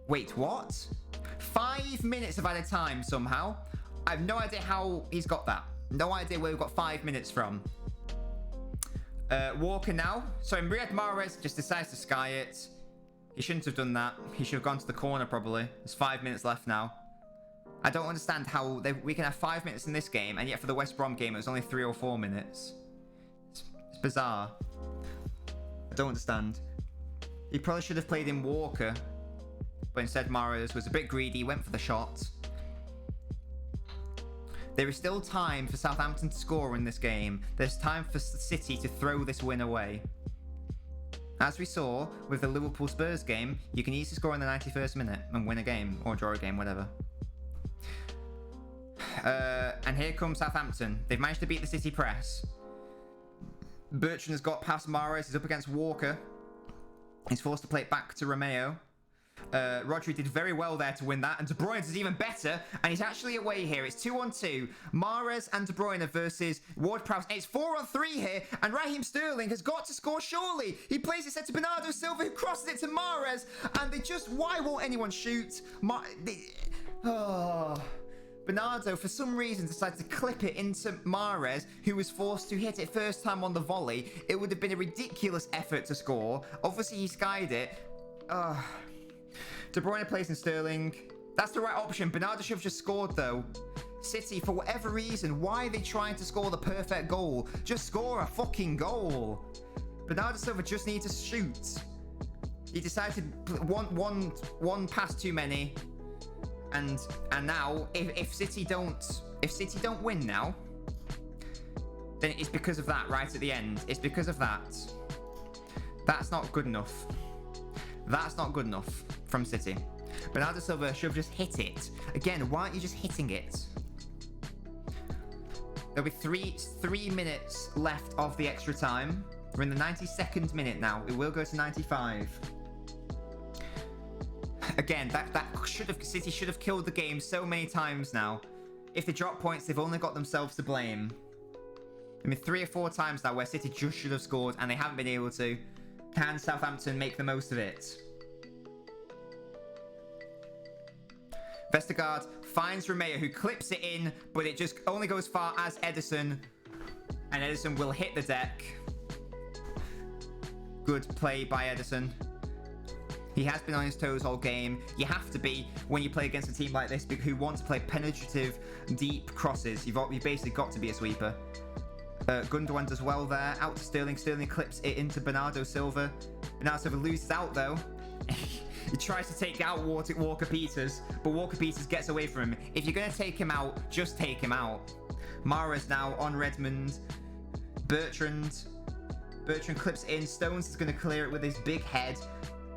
Wait, what? 5 minutes of added time somehow. I have no idea how he's got that. No idea where we've got 5 minutes from. Walker now. So Riyad Mahrez just decides to sky it. He shouldn't have done that. He should have gone to the corner probably. There's 5 minutes left now. I don't understand how we can have 5 minutes in this game, and yet for the West Brom game it was only 3 or 4 minutes. It's bizarre. I don't understand. He probably should have played in Walker, but instead Mahrez was a bit greedy, went for the shot. There is still time for Southampton to score in this game. There's time for City to throw this win away. As we saw with the Liverpool Spurs game, you can easily score in the 91st minute and win a game, or draw a game, whatever. And here comes Southampton. They've managed to beat the City press. Bertrand has got past Mahrez. He's up against Walker. He's forced to play it back to Romeo. Rodri did very well there to win that, and De Bruyne is even better, and he's actually away here. It's 2-on-2. Mahrez and De Bruyne versus Ward-Prowse. It's 4-on-3 here, and Raheem Sterling has got to score surely. He plays it set to Bernardo Silva, who crosses it to Mahrez, and they just... Why won't anyone shoot? Bernardo, for some reason, decided to clip it into Mahrez, who was forced to hit it first time on the volley. It would have been a ridiculous effort to score. Obviously, he skied it. De Bruyne plays in Sterling. That's the right option. Bernardo should have just scored, though. City, for whatever reason, why are they trying to score the perfect goal? Just score a fucking goal. Bernardo Silva just needs to shoot. He decided one pass too many. And now, if City don't win now, then it's because of that right at the end. It's because of that. That's not good enough. That's not good enough from City. Bernardo Silva should have just hit it. Again, why aren't you just hitting it? There'll be three minutes left of the extra time. We're in the 92nd minute now. It will go to 95. Again, City should have killed the game so many times now. If they drop points, they've only got themselves to blame. I mean, 3 or 4 times now where City just should have scored and they haven't been able to. Can Southampton make the most of it? Vestergaard finds Romeo, who clips it in, but it just only goes far as Ederson. And Ederson will hit the deck. Good play by Ederson. He has been on his toes all game. You have to be when you play against a team like this who want to play penetrative, deep crosses. You've basically got to be a sweeper. Gundogan does well there. Out to Sterling. Sterling clips it into Bernardo Silva. Bernardo Silva loses out, though. He tries to take out Walker Peters, but Walker Peters gets away from him. If you're going to take him out, just take him out. Mahrez now on Redmond. Bertrand clips it in. Stones is going to clear it with his big head.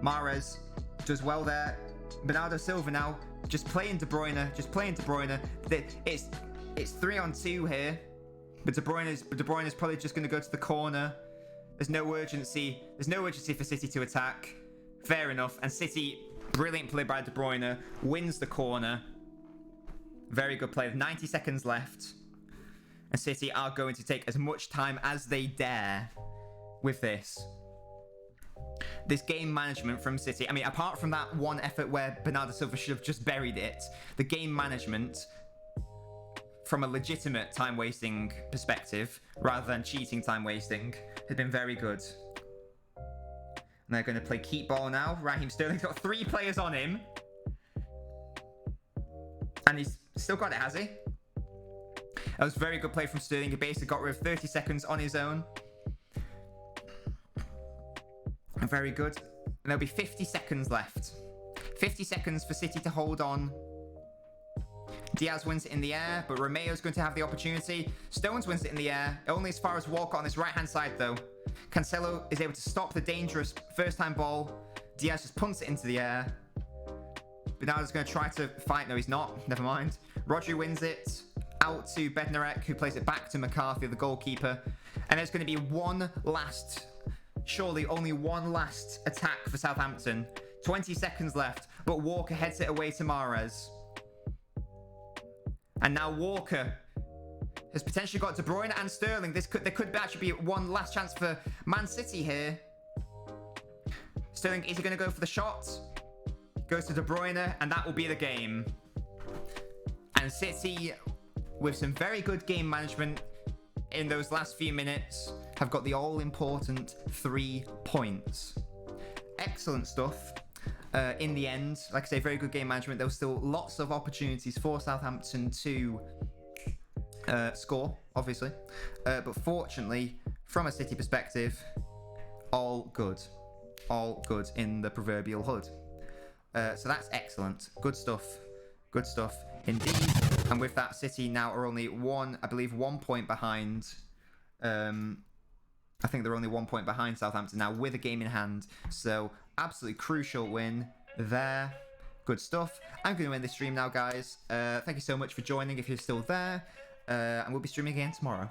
Mahrez does well there. Bernardo Silva now just playing De Bruyne. It's 3-on-2 here. But De Bruyne is probably just going to go to the corner. There's no urgency. There's no urgency for City to attack. Fair enough. And City, brilliant play by De Bruyne, wins the corner. Very good play. 90 seconds left. And City are going to take as much time as they dare with this. This game management from City, I mean, apart from that one effort where Bernardo Silva should have just buried it, the game management from a legitimate time-wasting perspective, rather than cheating time-wasting, has been very good. And they're going to play keep ball now. Raheem Sterling's got 3 players on him. And he's still got it, has he? That was a very good play from Sterling. He basically got rid of 30 seconds on his own. Very good. And there'll be 50 seconds left. 50 seconds for City to hold on. Diaz wins it in the air, but Romeo's going to have the opportunity. Stones wins it in the air, only as far as Walcott on this right-hand side, though. Cancelo is able to stop the dangerous first-time ball. Diaz just punts it into the air. Bernardo's going to try to fight. No, he's not. Never mind. Rodri wins it. Out to Bednarek, who plays it back to McCarthy, the goalkeeper. And there's going to be one last surely only one last attack for Southampton. 20 seconds left, but Walker heads it away to Mahrez. And now Walker has potentially got De Bruyne and Sterling. There could actually be one last chance for Man City here. Sterling, is he going to go for the shot? Goes to De Bruyne, and that will be the game. And City, with some very good game management in those last few minutes, have got the all-important 3 points. Excellent stuff. In the end, like I say, very good game management. There was still lots of opportunities for Southampton to score, obviously. But fortunately, from a City perspective, all good. All good in the proverbial hood. So that's excellent. Good stuff. Good stuff indeed. And with that, City now are only 1 point behind. I think they're only 1 point behind Southampton now with a game in hand. So absolutely crucial win there. Good stuff. I'm going to end this stream now, guys. Thank you so much for joining if you're still there. And we'll be streaming again tomorrow.